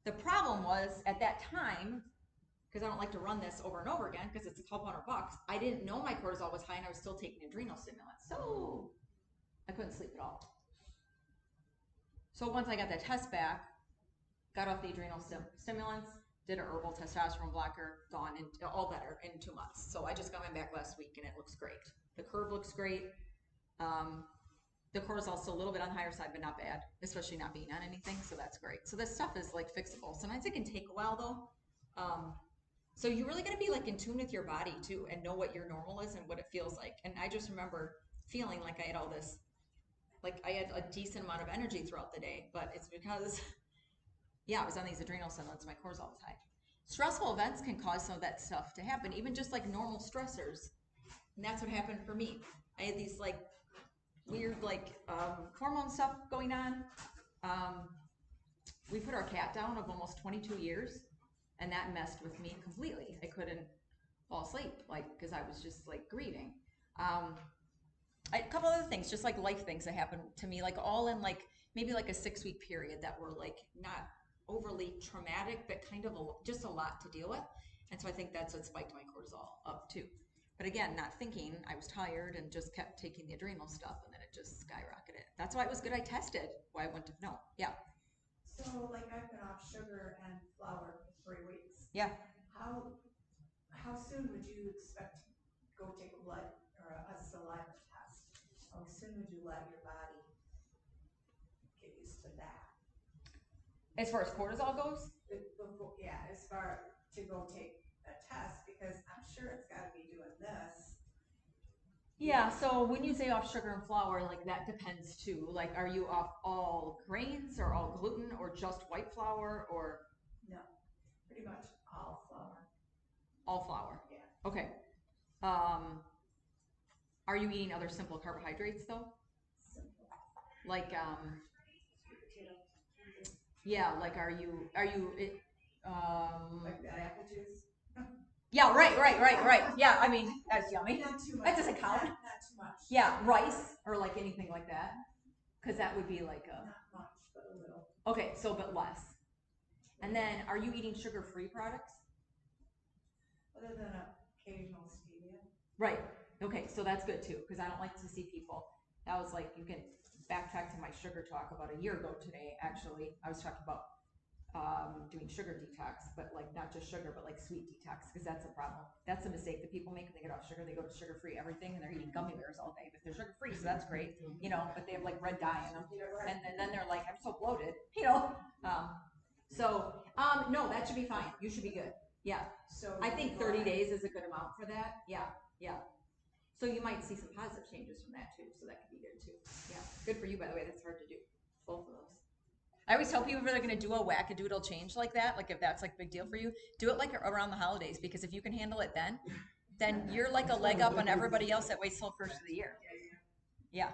The problem was at that time, because I don't like to run this over and over again because it's $1,200. I didn't know my cortisol was high and I was still taking adrenal stimulants. So I couldn't sleep at all. So once I got that test back, got off the adrenal stimulants, did an herbal testosterone blocker, gone, and all better in 2 months. So I just got mine back last week and it looks great. The curve looks great. The cortisol is still a little bit on the higher side, but not bad, especially not being on anything. So that's great. So this stuff is like fixable. Sometimes it can take a while though. So you really got to be like in tune with your body too and know what your normal is and what it feels like. And I just remember feeling like I had all this, like I had a decent amount of energy throughout the day, but it's because, I was on these adrenal stimulants, my cortisol was high. Stressful events can cause some of that stuff to happen, even just like normal stressors. And that's what happened for me. I had these like weird hormone stuff going on. We put our cat down of almost 22 years. And that messed with me completely. I couldn't fall asleep, because I was just grieving. A couple other things, just life things that happened to me, all in maybe a 6-week period that were not overly traumatic, but kind of just a lot to deal with. And so I think that's what spiked my cortisol up too. But again, not thinking, I was tired and just kept taking the adrenal stuff, and then it just skyrocketed. That's why it was good I tested. Why I wouldn't have known. Yeah. So I've been off sugar and flour for 3 weeks. Yeah. How soon would you expect to go take blood or a saliva how soon would you let your body get used to that? As far as cortisol goes, Yeah, as far to go take a test, because I'm sure it's gotta be doing this. yeah, so when you say off sugar and flour, like that depends too. Like, are you off all grains or all gluten or just white flour or No, pretty much all flour. all flour? Yeah. Okay. Are you eating other simple carbohydrates though? Simple. Like, Sweet potato. yeah, like are you Like that apple juice? yeah, right. Yeah, I mean, that's yummy. Not too much. That doesn't count. Not too much. Yeah, rice or like anything like that. Because that would be like a, Not much, but a little. okay, so but less. And then are you eating sugar-free products? Other than occasional stevia. Right. Okay, so that's good too, because I don't like to see people. That was like, you can backtrack to my sugar talk about a year ago today, actually. I was talking about doing sugar detox, but like not just sugar, but like sweet detox, because that's a problem. That's a mistake that people make when they get off sugar. They go to sugar-free everything and they're eating gummy bears all day. But they're sugar-free, so that's great, you know, but they have like red dye in them. And then they're like, I'm so bloated, you know. No, that should be fine. You should be good. Yeah. So I think 30 days is a good amount for that. Yeah. So you might see some positive changes from that too. So that could be good too. Yeah. Good for you, by the way. That's hard to do. Both of those. I always tell people if they're going to do a wackadoodle change like that, like if that's like a big deal for you, do it like around the holidays, because if you can handle it then you're like a leg up on everybody else that waits till the first of the year. Yeah.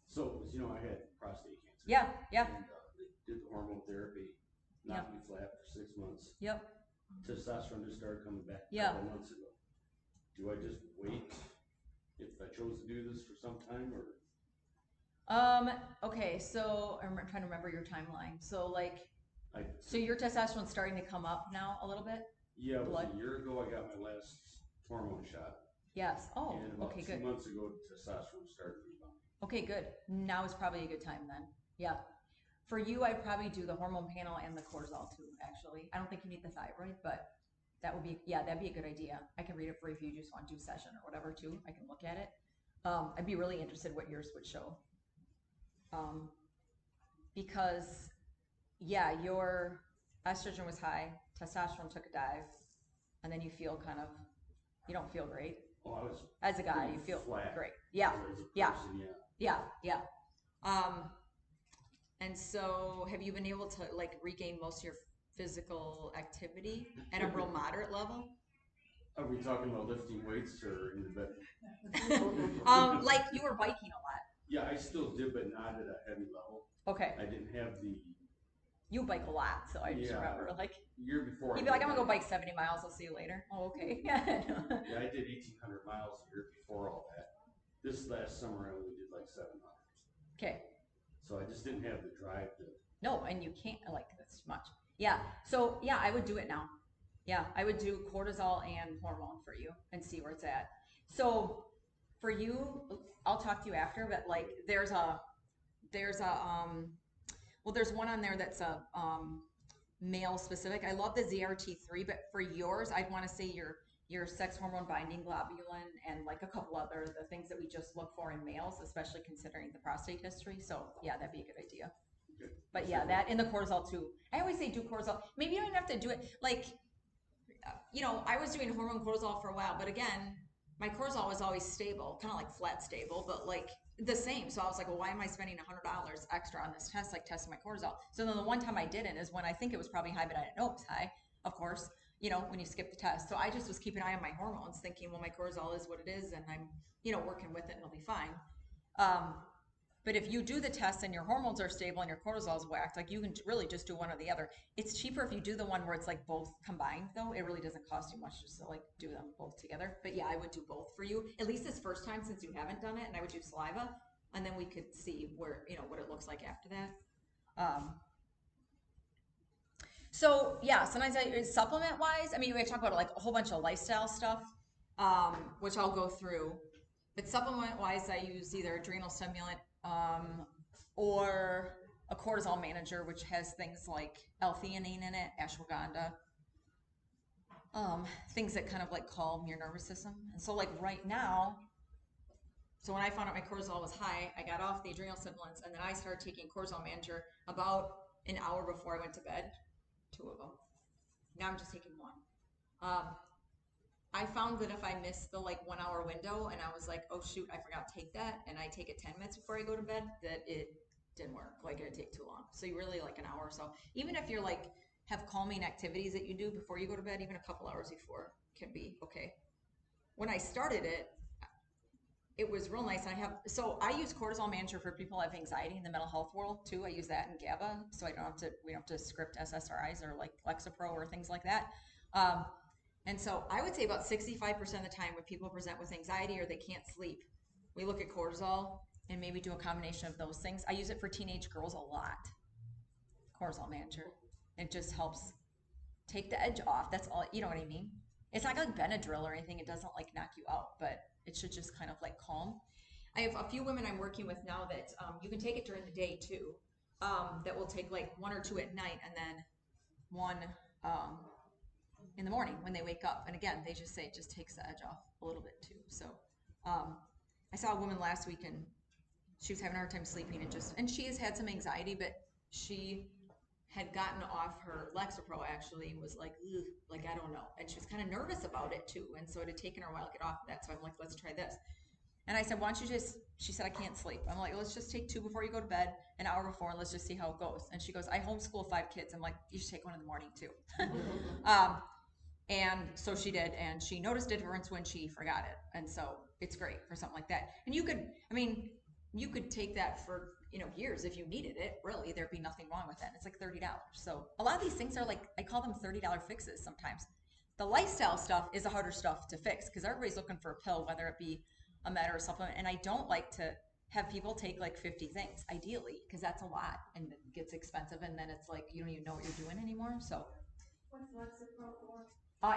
So, you know, I had prostate cancer. Yeah. And they did the hormone therapy, knocked me flat for 6 months. Yep. Testosterone just started coming back a Yeah. couple months ago. Do I just wait if I chose to do this for some time, or? Okay, so I'm trying to remember your timeline. So like, I, so your testosterone's starting to come up now a little bit? yeah, it was blood? a year ago I got my last hormone shot. Yes. Oh, And about okay, 2 good. months ago, testosterone started rebounding. Okay, good. Now is probably a good time then. Yeah. For you, I'd probably do the hormone panel and the cortisol too, actually. I don't think you need the thyroid, but that would be, yeah, that'd be a good idea. I can read it for you if you just want to do session or whatever too. I can look at it. I'd be really interested what yours would show. Because, yeah, your estrogen was high, testosterone took a dive, and then you feel kind of, you don't feel great. Oh, I was as a guy, you feel flat. great. Yeah, As a yeah. person, yeah. And so have you been able to like regain most of your physical activity at a real moderate level? Are we talking about lifting weights or in the bed? Like you were biking a lot. Yeah, I still did, but not at a heavy level. Okay. I didn't have the. You bike a lot, so I just remember like year before. you'd be like, I'm gonna go bike 70 miles. I'll see you later. Oh, okay. Yeah, I did 1,800 miles a year before all that. This last summer, I only did like 700. Okay. So I just didn't have the drive to. No, and you can't like that's too much. Yeah. So yeah, I would do it now. Yeah, I would do cortisol and hormone for you and see where it's at. So for you, I'll talk to you after, but like there's one on there that's a male specific. I love the ZRT3, but for yours, I'd want to say your sex hormone binding globulin and like a couple other the things that we just look for in males, especially considering the prostate history. So yeah, that'd be a good idea. Okay. But yeah, that and the cortisol too. I always say do cortisol. Maybe you don't even have to do it like, you know, I was doing hormone cortisol for a while, but again, my cortisol was always stable, kind of like flat stable, but like the same. So I was like, well, why am I spending $100 extra on this test, like testing my cortisol? So then the one time I didn't is when I think it was probably high, but I didn't know it was high, of course, you know, when you skip the test. So I just was keeping an eye on my hormones thinking, well, my cortisol is what it is and I'm, you know, working with it and it'll be fine. But if you do the test and your hormones are stable and your cortisol is whacked, like you can really just do one or the other. It's cheaper if you do the one where it's like both combined though. It really doesn't cost you much just to like do them both together. But yeah, I would do both for you, at least this first time since you haven't done it, and I would do saliva and then we could see where, you know, what it looks like after that. So yeah, sometimes supplement wise, I mean, we talk about like a whole bunch of lifestyle stuff, which I'll go through. But supplement wise, I use either adrenal stimulant or a cortisol manager, which has things like L-theanine in it, ashwagandha, things that kind of like calm your nervous system. And so like right now, So when I found out my cortisol was high, I got off the adrenal supplements, and then I started taking cortisol manager about an hour before I went to bed, 2 of them. Now I'm just taking one. I found that if I missed the like 1 hour window and I was like, oh shoot, I forgot to take that, and I take it 10 minutes before I go to bed, that it didn't work. Like it'd take too long. So you really like an hour or so. Even if you're like have calming activities that you do before you go to bed, even a couple hours before can be okay. When I started it, it was real nice. I use cortisol manager for people who have anxiety in the mental health world too. I use that in GABA, so we don't have to script SSRIs or like Lexapro or things like that. And so I would say about 65% of the time when people present with anxiety or they can't sleep, we look at cortisol and maybe do a combination of those things. I use it for teenage girls a lot, cortisol manager. It just helps take the edge off. That's all, you know what I mean? It's not like Benadryl or anything. It doesn't like knock you out, but it should just kind of like calm. I have a few women I'm working with now that you can take it during the day too. That will take like 1 or 2 at night and then 1 in the morning when they wake up. And again, they just say it just takes the edge off a little bit too. So I saw a woman last week and she was having a hard time sleeping and she has had some anxiety, but she had gotten off her Lexapro actually and was like, ugh, like I don't know. And she was kind of nervous about it too. And so it had taken her a while to get off of that. So I'm like, let's try this. And I said, why don't you she said, I can't sleep. I'm like, let's just take 2 before you go to bed, an hour before, and let's just see how it goes. And she goes, I homeschool 5 kids. I'm like, you should take one in the morning too. And so she did, and she noticed a difference when she forgot it. And so it's great for something like that. And you could take that for, years if you needed it. Really, there'd be nothing wrong with that. It's like $30. So a lot of these things are like, I call them $30 fixes sometimes. The lifestyle stuff is the harder stuff to fix because everybody's looking for a pill, whether it be a med or a supplement. And I don't like to have people take like 50 things, ideally, because that's a lot and it gets expensive. And then it's like, you don't even know what you're doing anymore. So What's Lexapro for?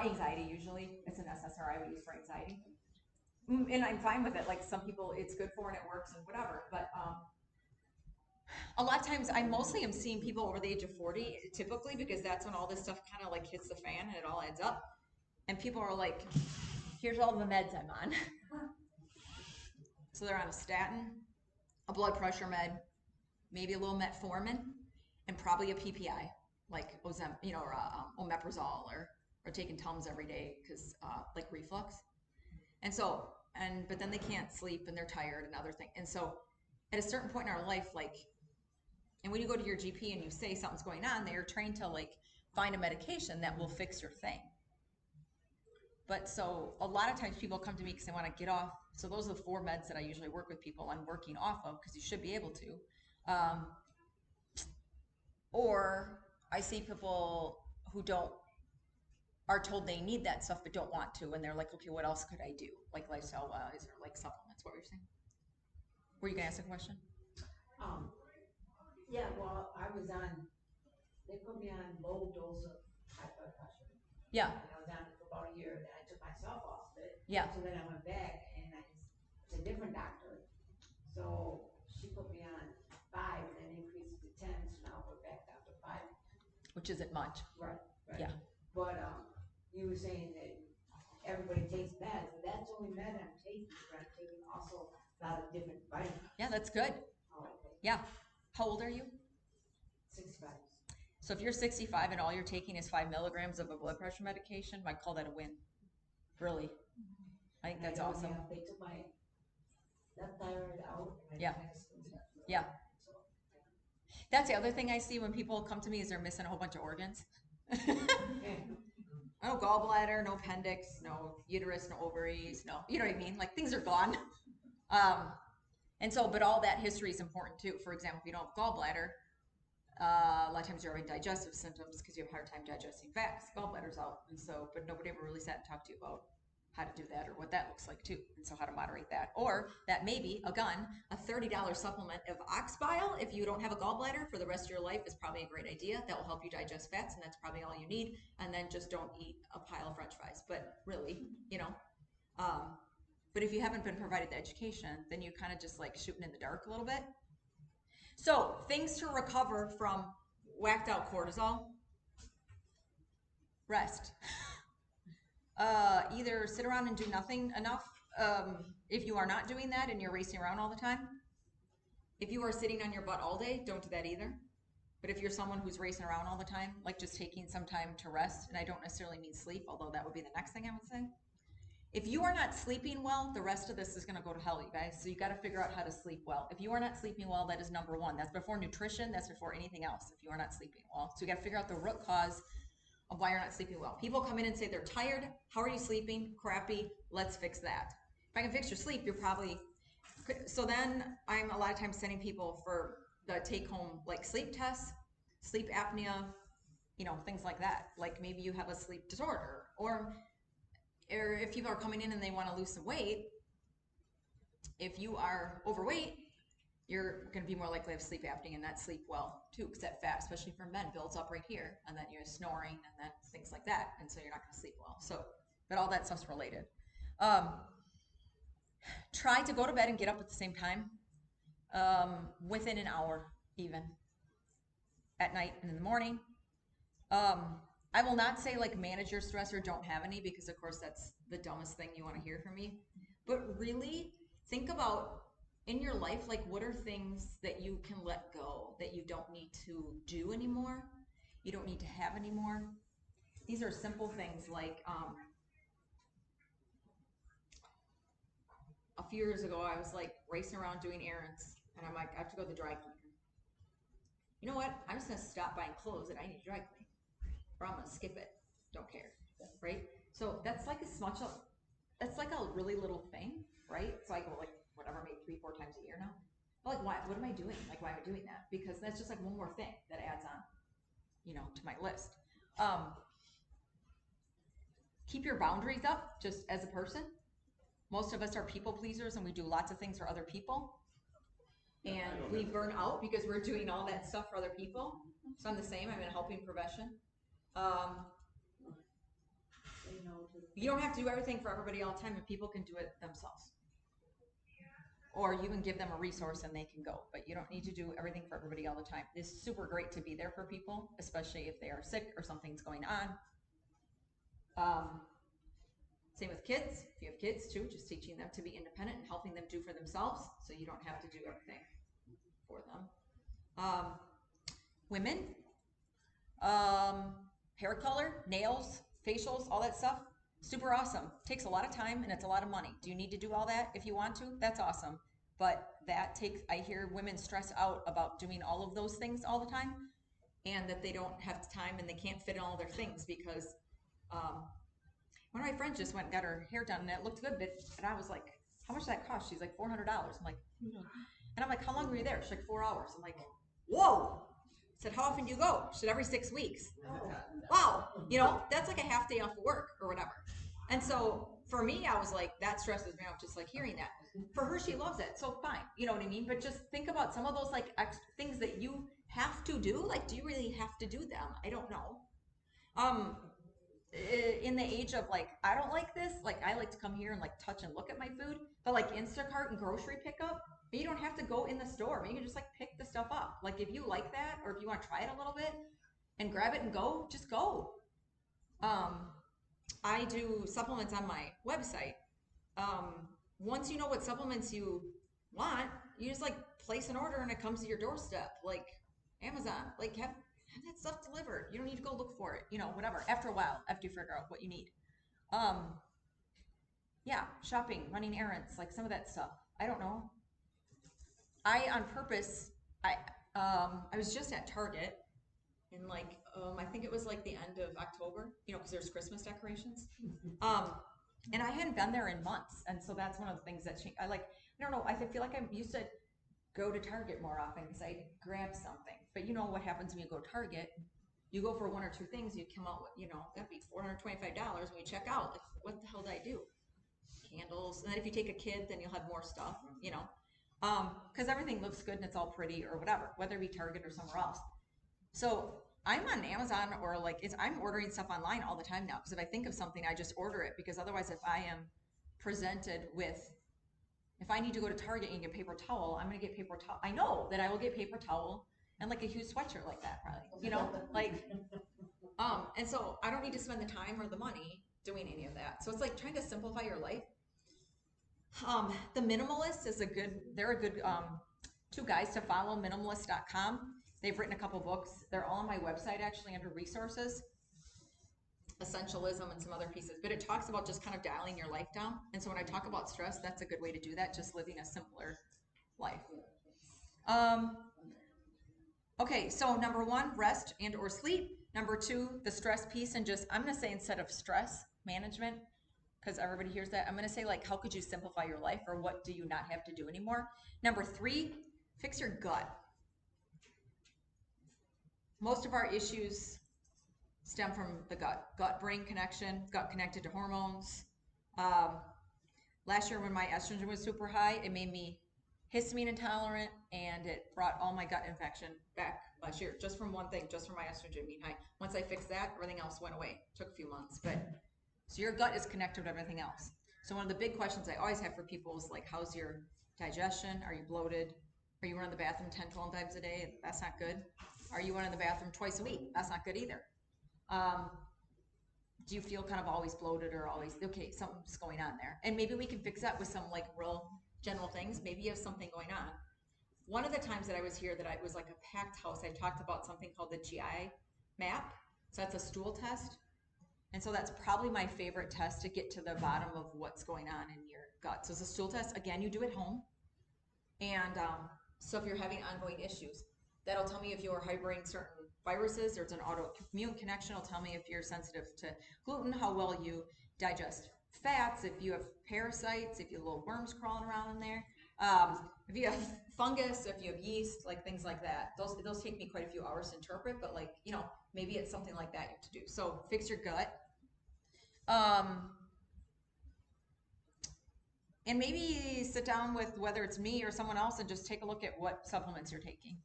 anxiety usually. It's an SSRI we use for anxiety. And I'm fine with it. Like some people it's good for and it works and whatever. But a lot of times I mostly am seeing people over the age of 40 typically because that's when all this stuff kind of like hits the fan and it all adds up. And people are like, here's all the meds I'm on. So they're on a statin, a blood pressure med, maybe a little metformin, and probably a PPI like or omeprazole or taking Tums every day because like reflux. And so, but then they can't sleep and they're tired and other things. And so at a certain point in our life, like, and when you go to your GP and you say something's going on, they're trained to like find a medication that will fix your thing. But so a lot of times people come to me because they want to get off. So those are the 4 meds that I usually work with people on working off of because you should be able to. Or I see people who are told they need that stuff but don't want to, and they're like, okay, what else could I do? Like lifestyle wise or like supplements. What were you saying? Were you gonna ask a question? Yeah, well, they put me on low dose of high blood pressure. Yeah. And I was on it for about a year, then I took myself off of it. Yeah. So then I went back and it's a different doctor. So she put me on 5 and then increased it to 10, so now we're back down to 5. Which isn't much. Right. Yeah. But you were saying that everybody takes meds, but that's the only med I'm taking, but I'm taking also a lot of different vitamins. Yeah, that's good. Oh, okay. Yeah. How old are you? 65. So if you're 65 and all you're taking is 5 milligrams of a blood pressure medication, I'd call that a win. Really. I think that's awesome. They took my left thyroid out. And Yeah. Yeah. That's the other thing I see when people come to me is they're missing a whole bunch of organs. No gallbladder, no appendix, no uterus, no ovaries, no, you know what I mean? Like things are gone. And so, but all that history is important too. For example, if you don't have gallbladder, a lot of times you're having digestive symptoms because you have a hard time digesting fats. Gallbladder's out. And so, but nobody ever really sat and talked to you about how to do that or what that looks like too. And so how to moderate that. Or that maybe, again, a $30 supplement of ox bile, if you don't have a gallbladder for the rest of your life, is probably a great idea. That will help you digest fats, and that's probably all you need. And then just don't eat a pile of French fries. But really, but if you haven't been provided the education, then you kind of just like shooting in the dark a little bit. So things to recover from whacked out cortisol: rest. Either sit around and do nothing enough if you are not doing that and you're racing around all the time, if you are sitting on your butt all day, don't do that either. But if you're someone who's racing around all the time, like just taking some time to rest, and I don't necessarily mean sleep, although that would be the next thing I would say. If you are not sleeping well, the rest of this is going to go to hell, you guys. So you got to figure out how to sleep well. If you are not sleeping well, that is number one. That's before nutrition. That's before anything else. If you are not sleeping well, so you got to figure out the root cause of why you're not sleeping well. People come in and say they're tired. How are you sleeping? Crappy. Let's fix that. If I can fix your sleep, you're probably. So then I'm a lot of times sending people for the take-home like sleep tests, sleep apnea, things like that. Like maybe you have a sleep disorder, or if people are coming in and they want to lose some weight, if you are overweight, you're going to be more likely to have sleep apnea and not sleep well too, because that fat, especially for men, builds up right here, and then you're snoring and then things like that, and so you're not going to sleep well. So, but all that stuff's related. Try to go to bed and get up at the same time, within an hour, even at night and in the morning. I will not say like manage your stress or don't have any, because of course that's the dumbest thing you want to hear from me. But really think about in your life, like what are things that you can let go, that you don't need to do anymore, you don't need to have anymore. These are simple things like a few years ago I was like racing around doing errands, and I'm like, I have to go to the dry cleaner. You know what? I'm just gonna stop buying clothes that I need to dry clean, or I'm gonna skip it. Don't care, right? So that's like that's like a really little thing, right? So I go like whatever, maybe 3-4 times a year now. But like, why? What am I doing? Like, why am I doing that? Because that's just like one more thing that adds on, to my list. Keep your boundaries up, just as a person. Most of us are people pleasers, and we do lots of things for other people, and we burn out because we're doing all that stuff for other people. So I'm the same. I'm in a helping profession. You don't have to do everything for everybody all the time, and people can do it themselves. Or you can give them a resource and they can go, but you don't need to do everything for everybody all the time. It's super great to be there for people, especially if they are sick or something's going on. Same with kids. If you have kids too, just teaching them to be independent and helping them do for themselves, so you don't have to do everything for them. Women, hair color, nails, facials, all that stuff, super awesome. Takes a lot of time and it's a lot of money. Do you need to do all that? If you want to, that's awesome. But I hear women stress out about doing all of those things all the time, and that they don't have time and they can't fit in all their things because one of my friends just went and got her hair done and it looked good, and I was like, how much did that cost? She's like, $400. I'm like, and I'm like, how long were you there? She's like, 4 hours. I'm like, whoa. I said, how often do you go? She said, every 6 weeks. Wow. That's like a half day off of work or whatever. And so for me, I was like, that stresses me out just like hearing that. For her, she loves it. So fine. You know what I mean? But just think about some of those like things that you have to do. Like, do you really have to do them? I don't know. In the age of like, I don't like this, like I like to come here and like touch and look at my food, but like Instacart and grocery pickup, you don't have to go in the store. You can just like pick the stuff up. Like if you like that, or if you want to try it a little bit and grab it and go, just go. I do supplements on my website. Once you know what supplements you want, you just like place an order and it comes to your doorstep, like Amazon. Like have that stuff delivered. You don't need to go look for it, whatever. After a while, after you figure out what you need. Yeah, shopping, running errands, like some of that stuff. I don't know. On purpose, I was just at Target in like, I think it was like the end of October, because there's Christmas decorations. And I hadn't been there in months. And so that's one of the things that I don't know, I feel like I'm used to go to Target more often because I grab something. But you know what happens when you go to Target? You go for 1 or 2 things, you come out with, that'd be $425 when you check out. Like, what the hell did I do? Candles. And then if you take a kid, then you'll have more stuff, because everything looks good and it's all pretty or whatever, whether it be Target or somewhere else. So I'm on Amazon or I'm ordering stuff online all the time now, because if I think of something, I just order it, because otherwise if I am presented with, if I need to go to Target and get paper towel, I'm going to get paper towel. I know that I will get paper towel and like a huge sweatshirt like that, probably, and so I don't need to spend the time or the money doing any of that. So it's like trying to simplify your life. The Minimalist is they're a good, two guys to follow, minimalist.com. They've written a couple books. They're all on my website actually under resources, essentialism and some other pieces, but it talks about just kind of dialing your life down. And so when I talk about stress, that's a good way to do that, just living a simpler life. Okay, so number 1, rest and or sleep. Number 2, the stress piece, and just, I'm gonna say instead of stress management, because everybody hears that, I'm gonna say like, how could you simplify your life, or what do you not have to do anymore? Number 3, fix your gut. Most of our issues stem from the gut-brain connection, gut connected to hormones. Last year when my estrogen was super high, it made me histamine intolerant, and it brought all my gut infection back last year, just from one thing, just from my estrogen being high. Once I fixed that, everything else went away. It took a few months, but so your gut is connected with everything else. So one of the big questions I always have for people is like, how's your digestion? Are you bloated? Are you running the bathroom 10, 12 times a day? That's not good. Are you running the bathroom twice a week? That's not good either. Do you feel kind of always bloated or always, okay, something's going on there? And maybe we can fix that with some like real general things. Maybe you have something going on. One of the times that I was here that I was like a packed house, I talked about something called the GI map. So that's a stool test. And so that's probably my favorite test to get to the bottom of what's going on in your gut. So it's a stool test. Again, you do it home. And so if you're having ongoing issues, that'll tell me if you're harboring certain viruses, or it's an autoimmune connection. It'll tell me if you're sensitive to gluten, how well you digest fats, if you have parasites, if you have little worms crawling around in there, if you have fungus, if you have yeast, like things like that. Those take me quite a few hours to interpret, but like, you know, maybe it's something like that you have to do. So fix your gut. And maybe sit down with, whether it's me or someone else, and just take a look at what supplements you're taking.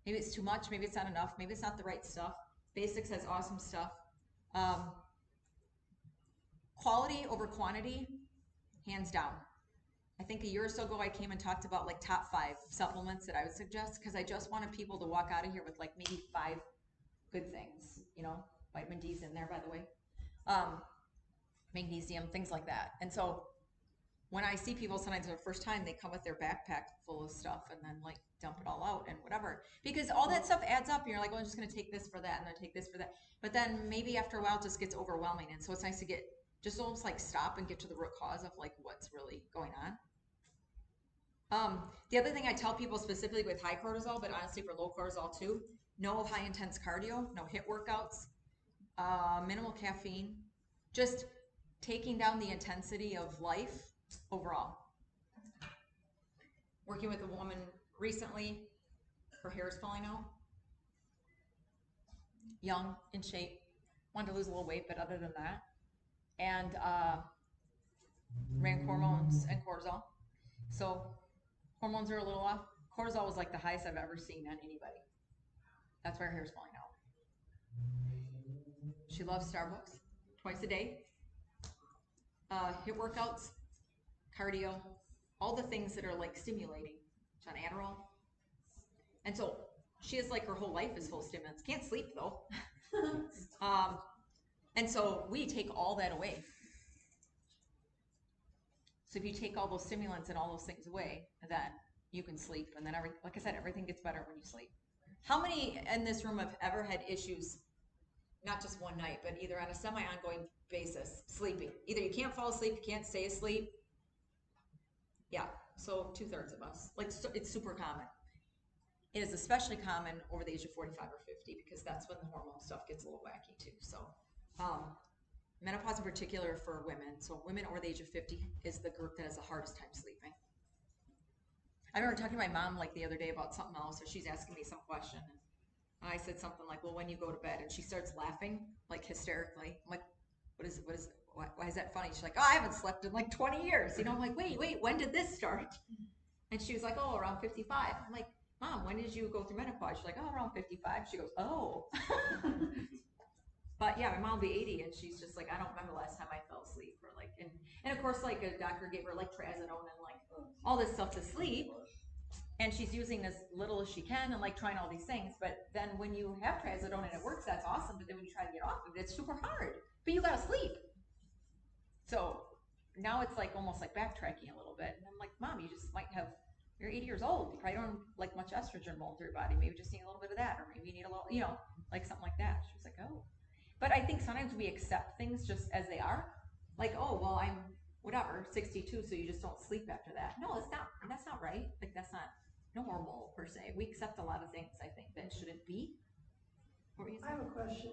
Maybe it's too much, maybe it's not enough, maybe it's not the right stuff. Basics has awesome stuff. Quality over quantity, hands down. I think a year or so ago I came and talked about like top 5 supplements that I would suggest, because I just wanted people to walk out of here with like maybe 5 good things. You know, vitamin D's in there, by the way. Magnesium, things like that. And so when I see people sometimes for the first time, they come with their backpack full of stuff and then like dump it all out and whatever. Because all that stuff adds up and you're like, well, I'm just going to take this for that and then take this for that. But then maybe after a while it just gets overwhelming. And so it's nice to get, just almost like stop and get to the root cause of like what's really going on. The other thing I tell people specifically with high cortisol, but honestly for low cortisol too, no high intense cardio, no HIIT workouts, minimal caffeine, just taking down the intensity of life overall. Working with a woman recently, her hair is falling out. Young, in shape, wanted to lose a little weight, but other than that, and ran hormones and cortisol. So hormones are a little off. Cortisol was like the highest I've ever seen on anybody. That's why her hair's falling out. She loves Starbucks twice a day. HIIT workouts, cardio, all the things that are like stimulating. She's on Adderall. And so she is like, her whole life is full of stimulants. Can't sleep though. And so we take all that away. So if you take all those stimulants and all those things away, then you can sleep. And then, like I said, everything gets better when you sleep. How many in this room have ever had issues, not just one night, but either on a semi-ongoing basis, sleeping? Either you can't fall asleep, you can't stay asleep. Yeah, so 2/3 of us. Like, so it's super common. It is especially common over the age of 45 or 50, because that's when the hormone stuff gets a little wacky too. So menopause in particular for women, so women over the age of 50 is the group that has the hardest time sleeping. I remember talking to my mom like the other day about something else, or she's asking me some question, and I said something like, well, when you go to bed, and she starts laughing like hysterically. I'm like, why is that funny? She's like, oh, I haven't slept in like 20 years. You know, I'm like, wait, when did this start? And she was like, oh, around 55. I'm like, Mom, when did you go through menopause? She's like, oh, around 55. She goes, oh. But yeah, my mom will be 80, and she's just like, I don't remember the last time I fell asleep. Or like, and of course, like a doctor gave her like trazodone and like all this stuff to sleep, and she's using as little as she can and like trying all these things. But then when you have trazodone and it works, that's awesome. But then when you try to get off of it, it's super hard. But you gotta sleep. So now it's like almost like backtracking a little bit. And I'm like, Mom, you just might have, you're 80 years old. You probably don't have like much estrogen rolling through your body. Maybe you just need a little bit of that, or maybe you need a little, like something like that. She was like, oh. But I think sometimes we accept things just as they are. Like, oh, well, I'm whatever, 62, so you just don't sleep after that. No, that's not right. Like, that's not normal per se. We accept a lot of things, I think, that shouldn't be. What were you I saying? have a question.